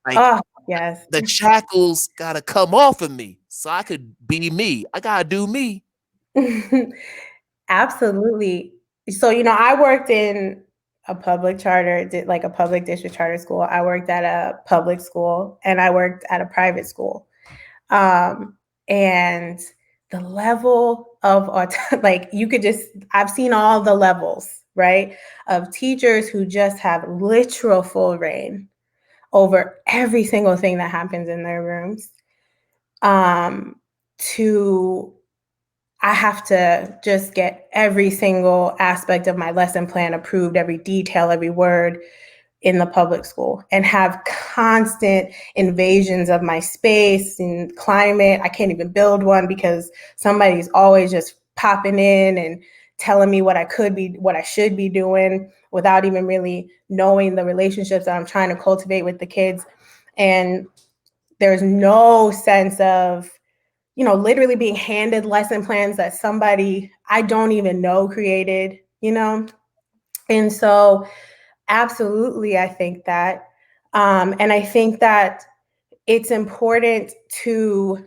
Like, yes. the shackles gotta come off of me so I could be me. I gotta do me. Absolutely. So, I worked in a public charter, like a public district charter school. I worked at a public school and I worked at a private school. And the level of like I've seen all the levels, right, of teachers who just have literal full reign over every single thing that happens in their rooms. To I have to just get every single aspect of my lesson plan approved, every detail, every word in the public school, and have constant invasions of my space and climate. I can't even build one because somebody's always just popping in and telling me what I should be doing without even really knowing the relationships that I'm trying to cultivate with the kids. And there's no sense of, literally being handed lesson plans that somebody I don't even know created, And so absolutely, I think that. And I think that it's important to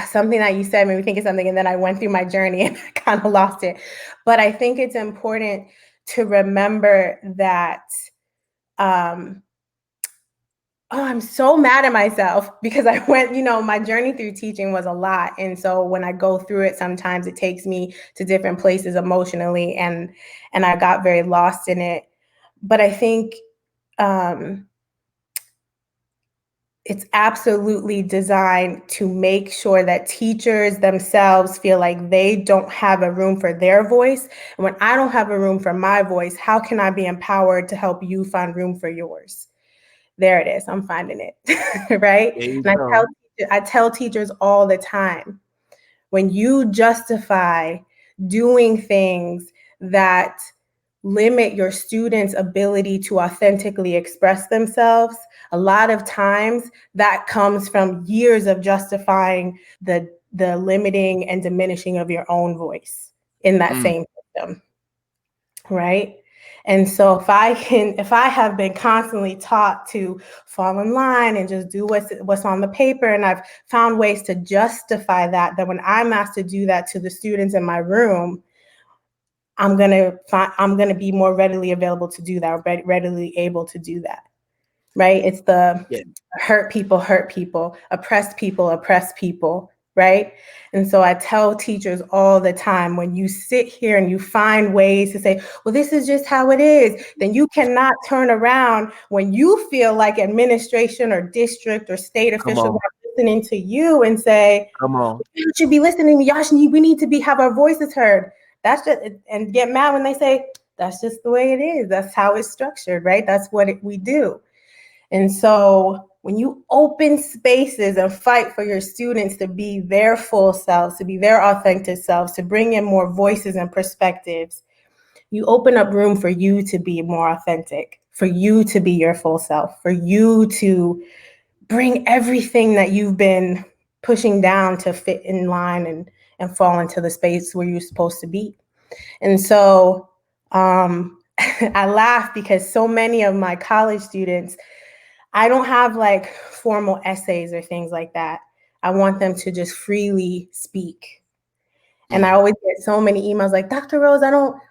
something that you said made me think of something, and then I went through my journey and I kind of lost it. But I think it's important to remember that I'm so mad at myself because I went, my journey through teaching was a lot. And so when I go through it, sometimes it takes me to different places emotionally, and I got very lost in it. But I think it's absolutely designed to make sure that teachers themselves feel like they don't have a room for their voice. And when I don't have a room for my voice, how can I be empowered to help you find room for yours? There it is. I'm finding it, right? And I tell teachers all the time, when you justify doing things that limit your students' ability to authentically express themselves, a lot of times that comes from years of justifying the limiting and diminishing of your own voice in that same system, right? And so if I have been constantly taught to fall in line and just do what's on the paper, and I've found ways to justify that, then when I'm asked to do that to the students in my room, I'm gonna be more readily available to do that, or readily able to do that, right? It's the hurt people, oppressed people, right? And so I tell teachers all the time, when you sit here and you find ways to say, well, this is just how it is, then you cannot turn around when you feel like administration or district or state officials are listening to you and say, come on, you should be listening to me. Y'all we need to have our voices heard. That's just, and get mad when they say, that's just the way it is. That's how it's structured, right? That's what we do. And so when you open spaces and fight for your students to be their full selves, to be their authentic selves, to bring in more voices and perspectives, you open up room for you to be more authentic, for you to be your full self, for you to bring everything that you've been pushing down to fit in line and fall into the space where you're supposed to be. And so I laugh because so many of my college students, I don't have like formal essays or things like that. I want them to just freely speak. And I always get so many emails like, Dr. Rose, well,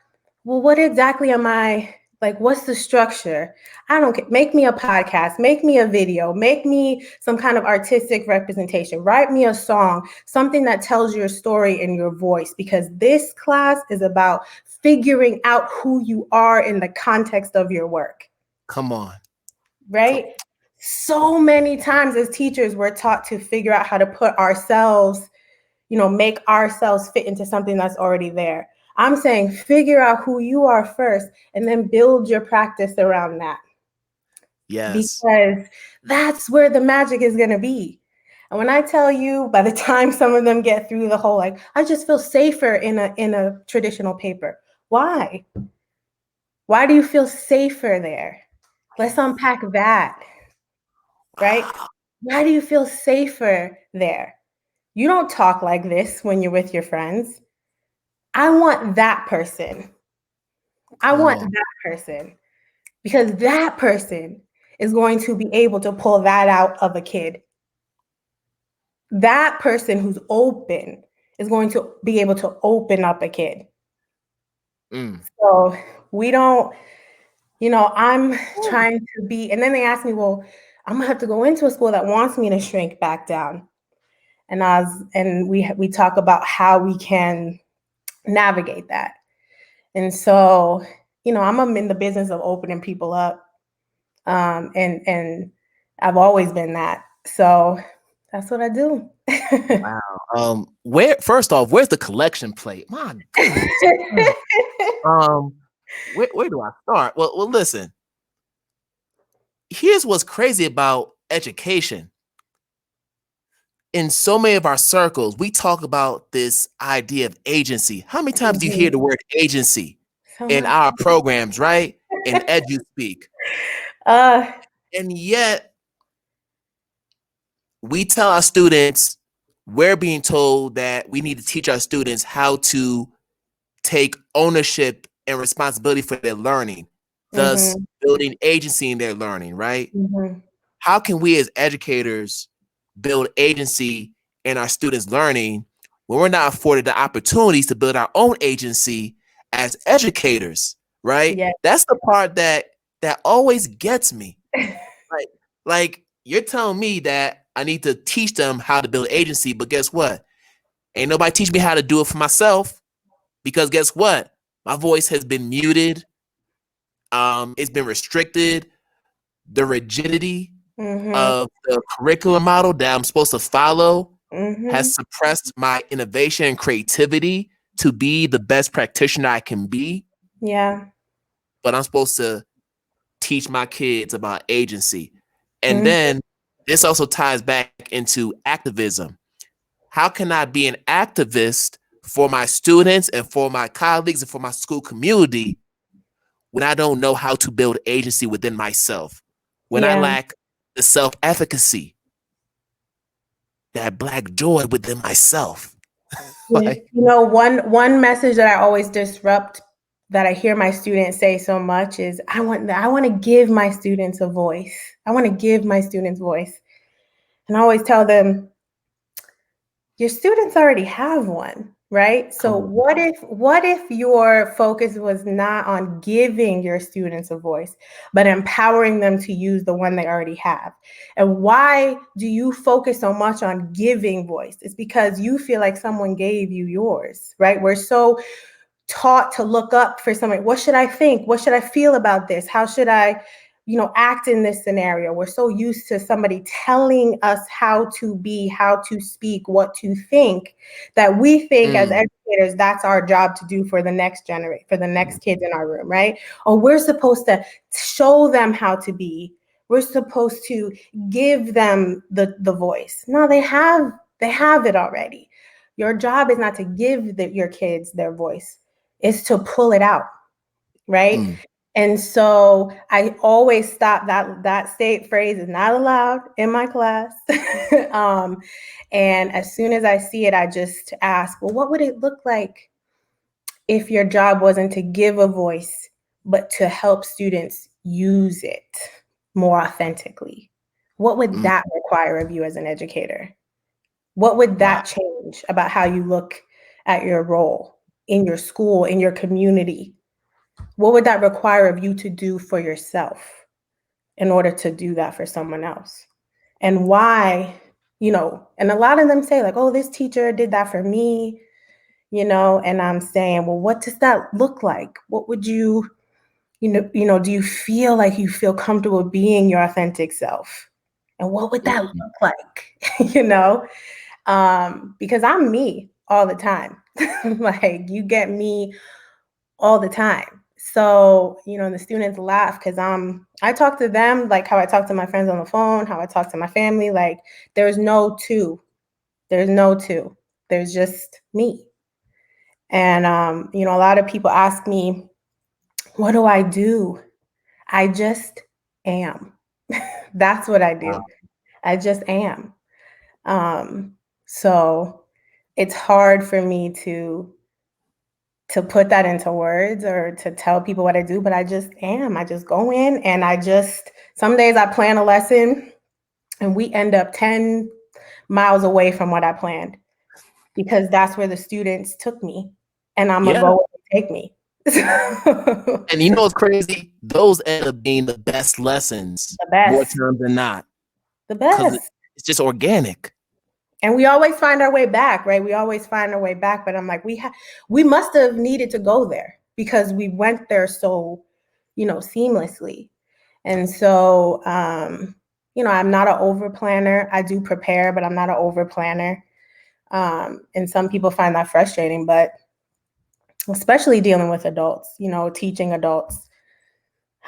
what exactly am I Like, what's the structure? I don't care. Make me a podcast, make me a video, make me some kind of artistic representation, write me a song, something that tells your story in your voice, because this class is about figuring out who you are in the context of your work. Come on. Right? So many times as teachers, we're taught to figure out how to put ourselves, make ourselves fit into something that's already there. I'm saying figure out who you are first and then build your practice around that. Yes. Because that's where the magic is going to be. And when I tell you, by the time some of them get through the whole, like, I just feel safer in a traditional paper. Why? Why do you feel safer there? Let's unpack that. Right? Why do you feel safer there? You don't talk like this when you're with your friends. I want that person. I want that person, because that person is going to be able to pull that out of a kid. That person who's open is going to be able to open up a kid. So we don't, I'm trying to be, and then they ask me, well, I'm gonna have to go into a school that wants me to shrink back down. And we talk about how we can navigate that. And so, I'm in the business of opening people up. And I've always been that. So that's what I do. Wow. First off, where's the collection plate? My goodness. Where do I start? Well, listen. Here's what's crazy about education. In so many of our circles, we talk about this idea of agency. How many times do you hear the word agency in our programs, right? In EduSpeak. And yet, we tell our students, we're being told that we need to teach our students how to take ownership and responsibility for their learning, thus building agency in their learning, right? How can we as educators build agency in our students' learning when we're not afforded the opportunities to build our own agency as educators, right? Yes. That's the part that always gets me. Like you're telling me that I need to teach them how to build agency, but guess what? Ain't nobody teach me how to do it for myself, because guess what? My voice has been muted. It's been restricted. The rigidity of the curriculum model that I'm supposed to follow has suppressed my innovation and creativity to be the best practitioner I can be. Yeah. But I'm supposed to teach my kids about agency. And then this also ties back into activism. How can I be an activist for my students and for my colleagues and for my school community when I don't know how to build agency within myself? When I lack the self-efficacy, that Black joy within myself. One message that I always disrupt, that I hear my students say so much, is I want to give my students a voice. I want to give my students voice. And I always tell them, your students already have one, right? So what if your focus was not on giving your students a voice, but empowering them to use the one they already have? And why do you focus so much on giving voice? It's because you feel like someone gave you yours, right? We're so taught to look up for somebody. What should I think? What should I feel about this? How should I, act in this scenario? We're so used to somebody telling us how to be, how to speak, what to think, that we think as educators, that's our job to do for the next generation, for the next kids in our room, right? Or we're supposed to show them how to be. We're supposed to give them the voice. No, they have it already. Your job is not to give your kids their voice. It's to pull it out, right? And so I always stop that state phrase is not allowed in my class. And as soon as I see it, I just ask, well, what would it look like if your job wasn't to give a voice, but to help students use it more authentically? What would that require of you as an educator? What would that change about how you look at your role in your school, in your community? what would that require of you to do for yourself in order to do that for someone else? And why, and a lot of them say like, oh, this teacher did that for me, and I'm saying, well, what does that look like? What would you, do you feel like you feel comfortable being your authentic self? And what would that look like? Because I'm me all the time. Like you get me all the time. So, the students laugh because I talk to them like how I talk to my friends on the phone, how I talk to my family. Like there's no two. There's no two. There's just me. And, a lot of people ask me, what do I do? I just am. That's what I do. Wow. I just am. So it's hard for me to put that into words or to tell people what I do, but I just am. I just go in and some days I plan a lesson and we end up 10 miles away from what I planned because that's where the students took me and I'm gonna go where they take me. And you know what's crazy? Those end up being the best lessons more times than not. The best. It's just organic. And we always find our way back, right? We always find our way back. But I'm like, we must have needed to go there because we went there so, seamlessly. And so, I'm not an over planner. I do prepare, but I'm not an over planner. And some people find that frustrating, but especially dealing with adults, teaching adults,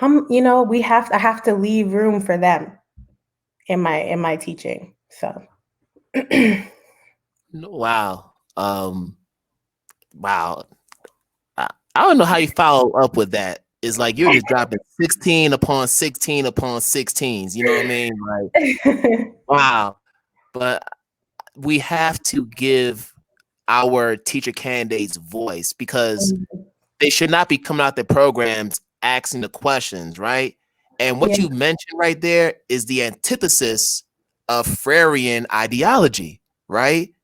I have to leave room for them in my teaching. So. Wow. Wow. I don't know how you follow up with that. It's like you're just dropping 16 upon 16 upon 16s. You know what I mean? Like, wow. But we have to give our teacher candidates voice because they should not be coming out their programs asking the questions, right? And what you mentioned right there is the antithesis of Freirean ideology, right?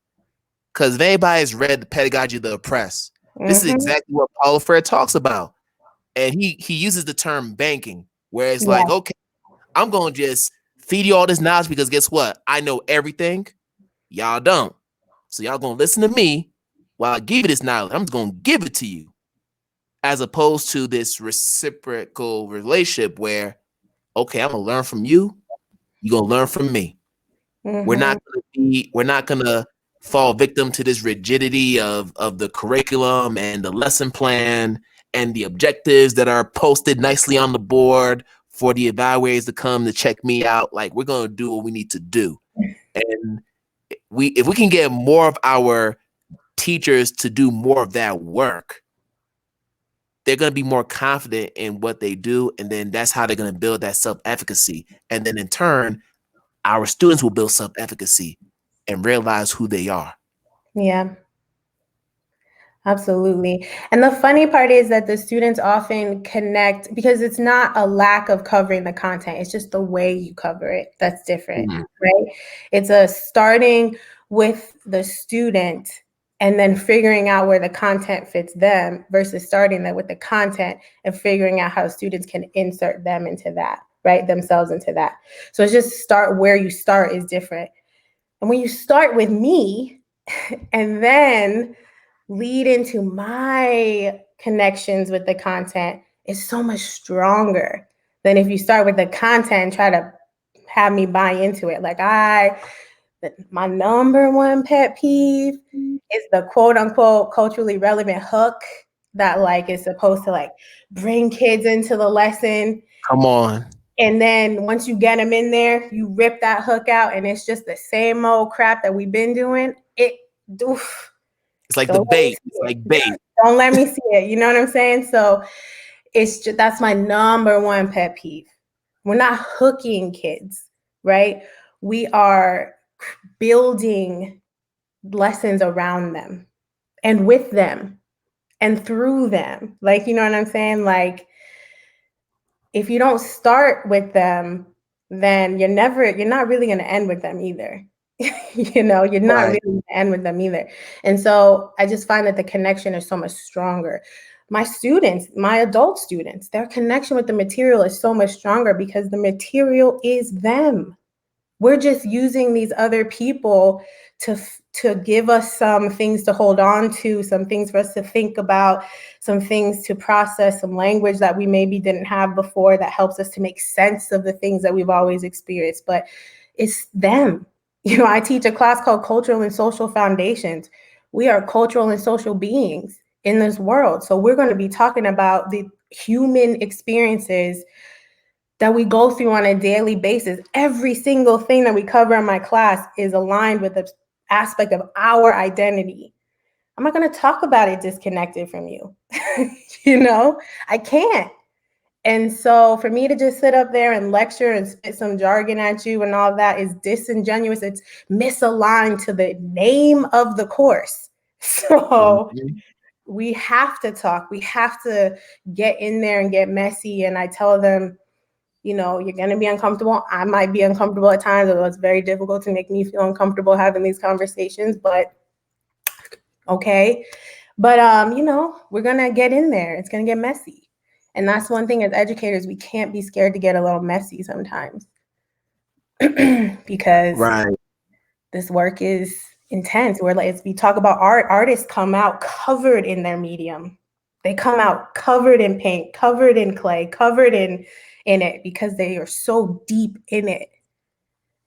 Because if anybody has read The Pedagogy of the Oppressed, this is exactly what Paulo Freire talks about. And he uses the term banking, where it's like, okay, I'm going to just feed you all this knowledge because guess what? I know everything. Y'all don't. So y'all going to listen to me while I give you this knowledge. I'm just going to give it to you. As opposed to this reciprocal relationship where, okay, I'm going to learn from you. You're going to learn from me. We're not going to fall victim to this rigidity of the curriculum and the lesson plan and the objectives that are posted nicely on the board for the evaluators to come to check me out. Like, we're going to do what we need to do. And if we can get more of our teachers to do more of that work, they're going to be more confident in what they do. And then that's how they're going to build that self-efficacy. And then in turn, our students will build self-efficacy and realize who they are. Yeah, absolutely. And the funny part is that the students often connect because it's not a lack of covering the content. It's just the way you cover it that's different, right? It's a starting with the student and then figuring out where the content fits them versus starting that with the content and figuring out how students can insert them into that, right? Themselves into that. So it's just start where you start is different. And when you start with me and then lead into my connections with the content, it's so much stronger than if you start with the content and try to have me buy into it. Like my number one pet peeve is the quote unquote culturally relevant hook that like is supposed to like bring kids into the lesson. Come on. And then once you get them in there, you rip that hook out and it's just the same old crap that we've been doing. It's like the bait. It's like bait. Don't let me see it. You know what I'm saying? So that's my number one pet peeve. We're not hooking kids, right? We are building lessons around them and with them and through them. Like, you know what I'm saying? Like, if you don't start with them, then you're not really going to end with them either. You're not really going to end with them either. And so I just find that the connection is so much stronger. my students, my adult students, their connection with the material is so much stronger because the material is them. We're just using these other people to give us some things to hold on to, some things for us to think about, some things to process, some language that we maybe didn't have before that helps us to make sense of the things that we've always experienced. But it's them. You know, I teach a class called Cultural and Social Foundations. We are cultural and social beings in this world. So we're going to be talking about the human experiences that we go through on a daily basis. Every single thing that we cover in my class is aligned with the aspect of our identity. I'm not going to talk about it disconnected from you. You know, I can't. And so for me to just sit up there and lecture and spit some jargon at you and all that is disingenuous. It's misaligned to the name of the course. So we have to talk. We have to get in there and get messy. And I tell them, you know, you're going to be uncomfortable. I might be uncomfortable at times, although it's very difficult to make me feel uncomfortable having these conversations, but okay. But, you know, we're going to get in there. It's going to get messy. And that's one thing as educators, we can't be scared to get a little messy sometimes because this work is intense. We're like, as we talk about art, artists come out covered in their medium. They come out covered in paint, covered in clay, covered in it because they are so deep in it,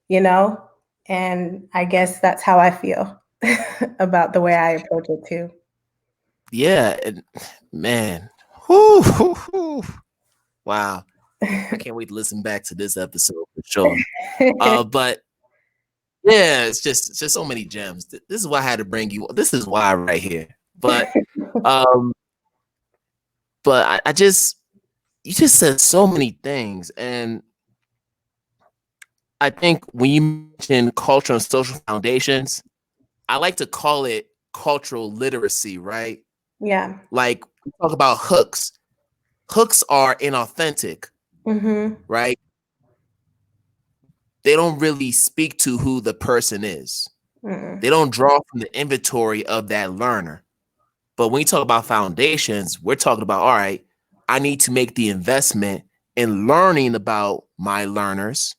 you know? And I guess that's how I feel about the way I approach it too. Yeah, and man, whoo. Wow. I can't wait to listen back to this episode for sure. But yeah, it's just so many gems. This is why I had to bring you. This is why right here. But I just, you just said so many things. And I think when you mention cultural and social foundations, I like to call it cultural literacy, right? Yeah. Like we talk about hooks. Hooks are inauthentic, right? They don't really speak to who the person is. They don't draw from the inventory of that learner. But when you talk about foundations, we're talking about, all right, I need to make the investment in learning about my learners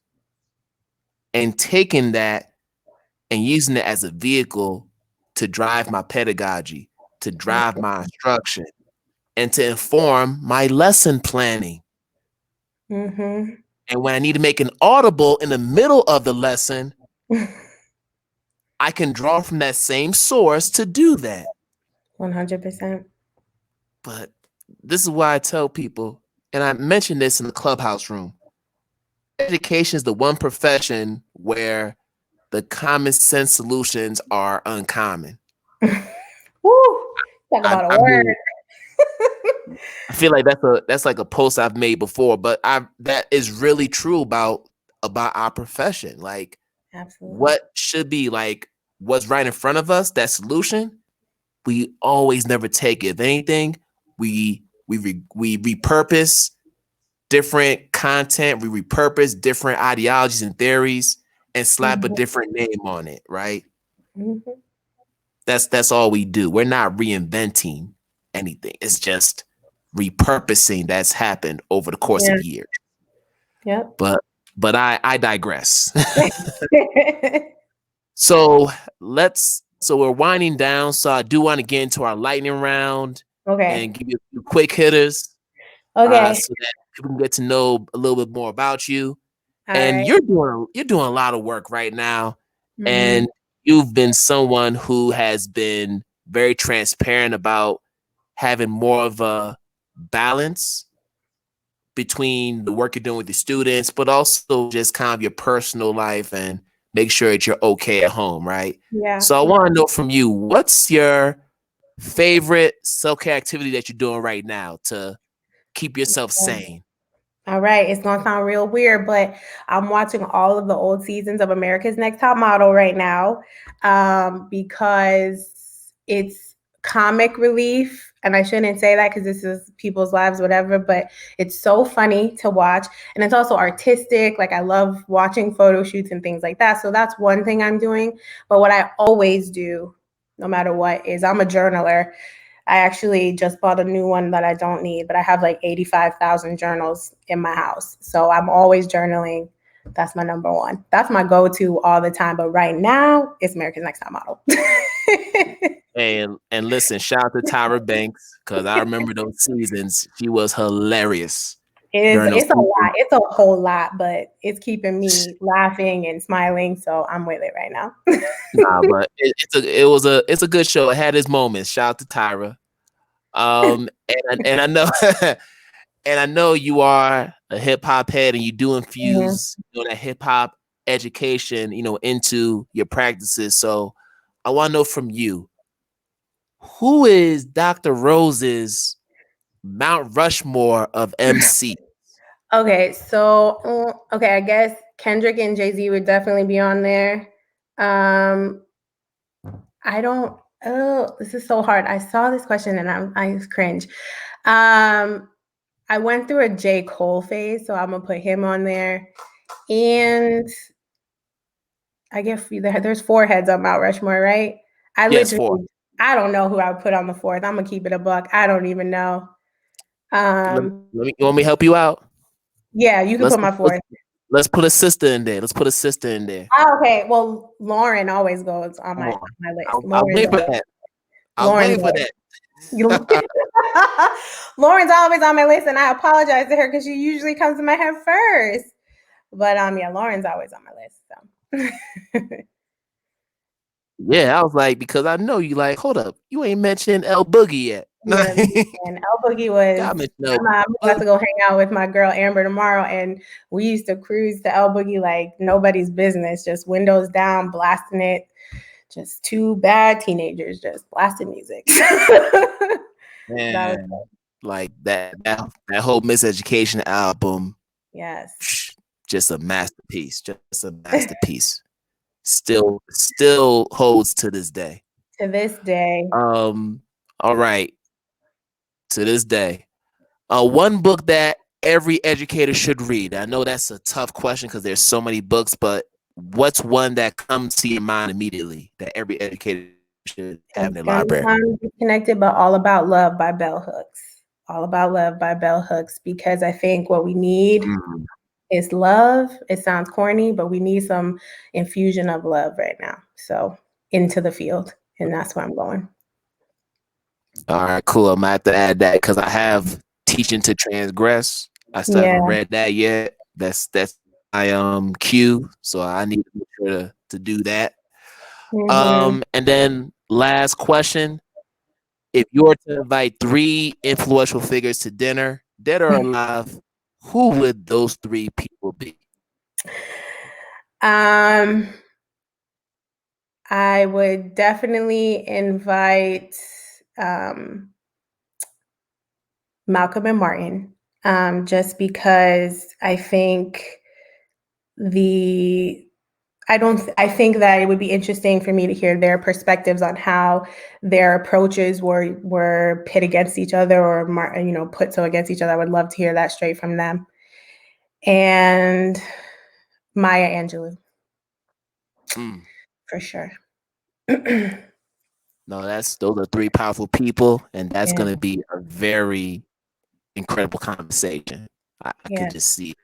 and taking that and using it as a vehicle to drive my pedagogy, to drive my instruction, and to inform my lesson planning. And when I need to make an audible in the middle of the lesson, I can draw from that same source to do that. 100%. But this is why I tell people, and I mentioned this in the clubhouse room, education is the one profession where the common sense solutions are uncommon. Woo! Talk about a word. I feel like that's like a post I've made before, but that is really true about our profession. Like, absolutely, what should be like what's right in front of us, that solution, we always never take it. If anything, we repurpose different content, we repurpose different ideologies and theories, and slap a different name on it, right? That's all we do. We're not reinventing anything. It's just repurposing that's happened over the course of years. Yep. But I digress. So we're winding down. So I do want to get into our lightning round. Okay. And give you a few quick hitters. Okay. So that people can get to know a little bit more about you. All and right. you're doing a lot of work right now. And you've been someone who has been very transparent about having more of a balance between the work you're doing with the students, but also just kind of your personal life and make sure that you're okay at home, right? Yeah. So I want to know from you, what's your favorite self-care activity that you're doing right now to keep yourself sane? All right. It's going to sound real weird, but I'm watching all of the old seasons of America's Next Top Model right now because it's comic relief. And I shouldn't say that because this is people's lives, whatever, but it's so funny to watch. And it's also artistic. Like I love watching photo shoots and things like that. So that's one thing I'm doing. But what I always do, no matter what, is I'm a journaler. I actually just bought a new one that I don't need, but I have like 85,000 journals in my house. So I'm always journaling. That's my number one. That's my go-to all the time. But right now, it's America's Next Top Model. And listen, shout out to Tyra Banks, because I remember those seasons. She was hilarious. It's a lot. It's a whole lot, but it's keeping me laughing and smiling. So I'm with it right now. Nah, but it's a good show. It had its moments. Shout out to Tyra. And I know and I know you are a hip hop head, and you do infuse that hip hop education, into your practices. So I want to know from you, who is Dr. Rose's Mount Rushmore of MC? Okay, so I guess Kendrick and Jay-Z would definitely be on there. I don't. Oh, this is so hard. I saw this question and I cringe. I went through a J. Cole phase, so I'm gonna put him on there. And I guess there's 4 heads on Mount Rushmore, right? Yes, 4. I don't know who I would put on the 4th. I'm gonna keep it a buck. I don't even know. You want me to help you out? Yeah, you can put my 4th. Let's put a sister in there. Oh, okay. Well, Lauren always goes on my list. I'll wait for that. Lauren's always on my list, and I apologize to her because she usually comes to my head first. But yeah, Lauren's always on my list. So yeah, I was like, because I know you like, hold up, you ain't mentioned L Boogie yet. Yeah, and L Boogie was. I'm about to go hang out with my girl Amber tomorrow, and we used to cruise to L Boogie like nobody's business, just windows down, blasting it. Just 2 bad teenagers just blasting music. Man, like that whole Miseducation album. Yes. Just a masterpiece. Still holds to this day. All right. To this day. One book that every educator should read. I know that's a tough question because there's so many books, but what's one that comes to your mind immediately that every educator should have in their library? Connected, but All About Love by Bell Hooks. All About Love by Bell Hooks, because I think what we need is love. It sounds corny, but we need some infusion of love right now. So into the field, and that's where I'm going. All right, cool. I'm gonna have to add that because I have Teaching to Transgress. I still haven't read that yet. That's my cue, so I need to make sure to do that. And then last question: if you were to invite 3 influential figures to dinner, dead or alive, who would those 3 people be? I would definitely invite Malcolm and Martin, just because I think I think that it would be interesting for me to hear their perspectives on how their approaches were pit against each other, or put so against each other. I would love to hear that straight from them. And Maya Angelou, for sure. No, those are 3 powerful people, and that's going to be a very incredible conversation. I could just see it.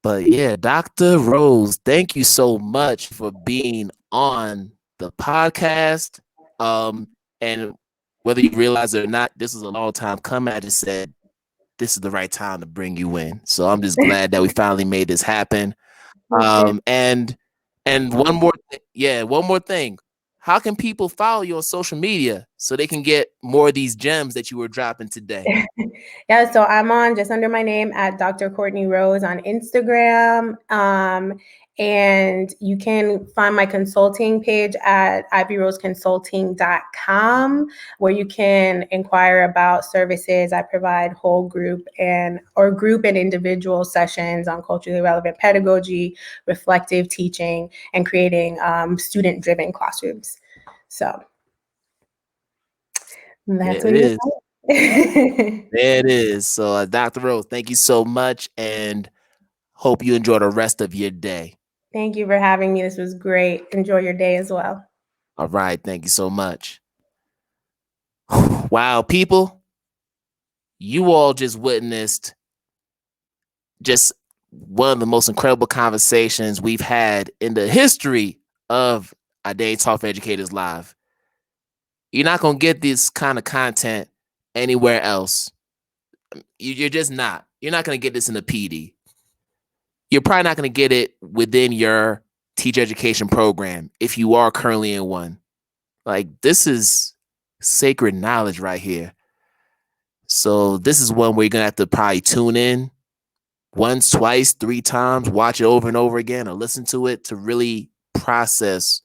But yeah, Dr. Rose, thank you so much for being on the podcast. And whether you realize it or not, this is a long time coming. I just said this is the right time to bring you in. So I'm just glad that we finally made this happen. And one more thing. How can people follow you on social media so they can get more of these gems that you were dropping today? Yeah, so I'm on just under my name at Dr. Courtney Rose on Instagram. And you can find my consulting page at ivyroseconsulting.com, where you can inquire about services. I provide whole group and individual sessions on culturally relevant pedagogy, reflective teaching, and creating student-driven classrooms. So that's what it is. There it is. So Dr. Rose, thank you so much, and hope you enjoy the rest of your day. Thank you for having me. This was great. Enjoy your day as well. All right. Thank you so much. Wow, people, you all just witnessed just one of the most incredible conversations we've had in the history of IDTALK for Educators Live. You're not going to get this kind of content anywhere else. You're just not. You're not going to get this in a PD. You're probably not going to get it within your teacher education program if you are currently in one. Like, this is sacred knowledge right here. So this is one where you're going to have to probably tune in once, twice, 3 times, watch it over and over again, or listen to it to really process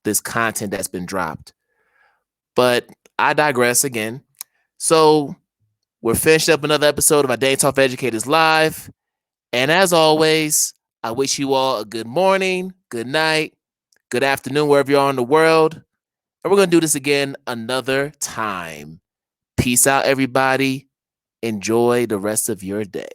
this content that's been dropped. But I digress again. So we're finished up another episode of IDTALK for Educators Live. And as always, I wish you all a good morning, good night, good afternoon, wherever you are in the world. And we're going to do this again another time. Peace out, everybody. Enjoy the rest of your day.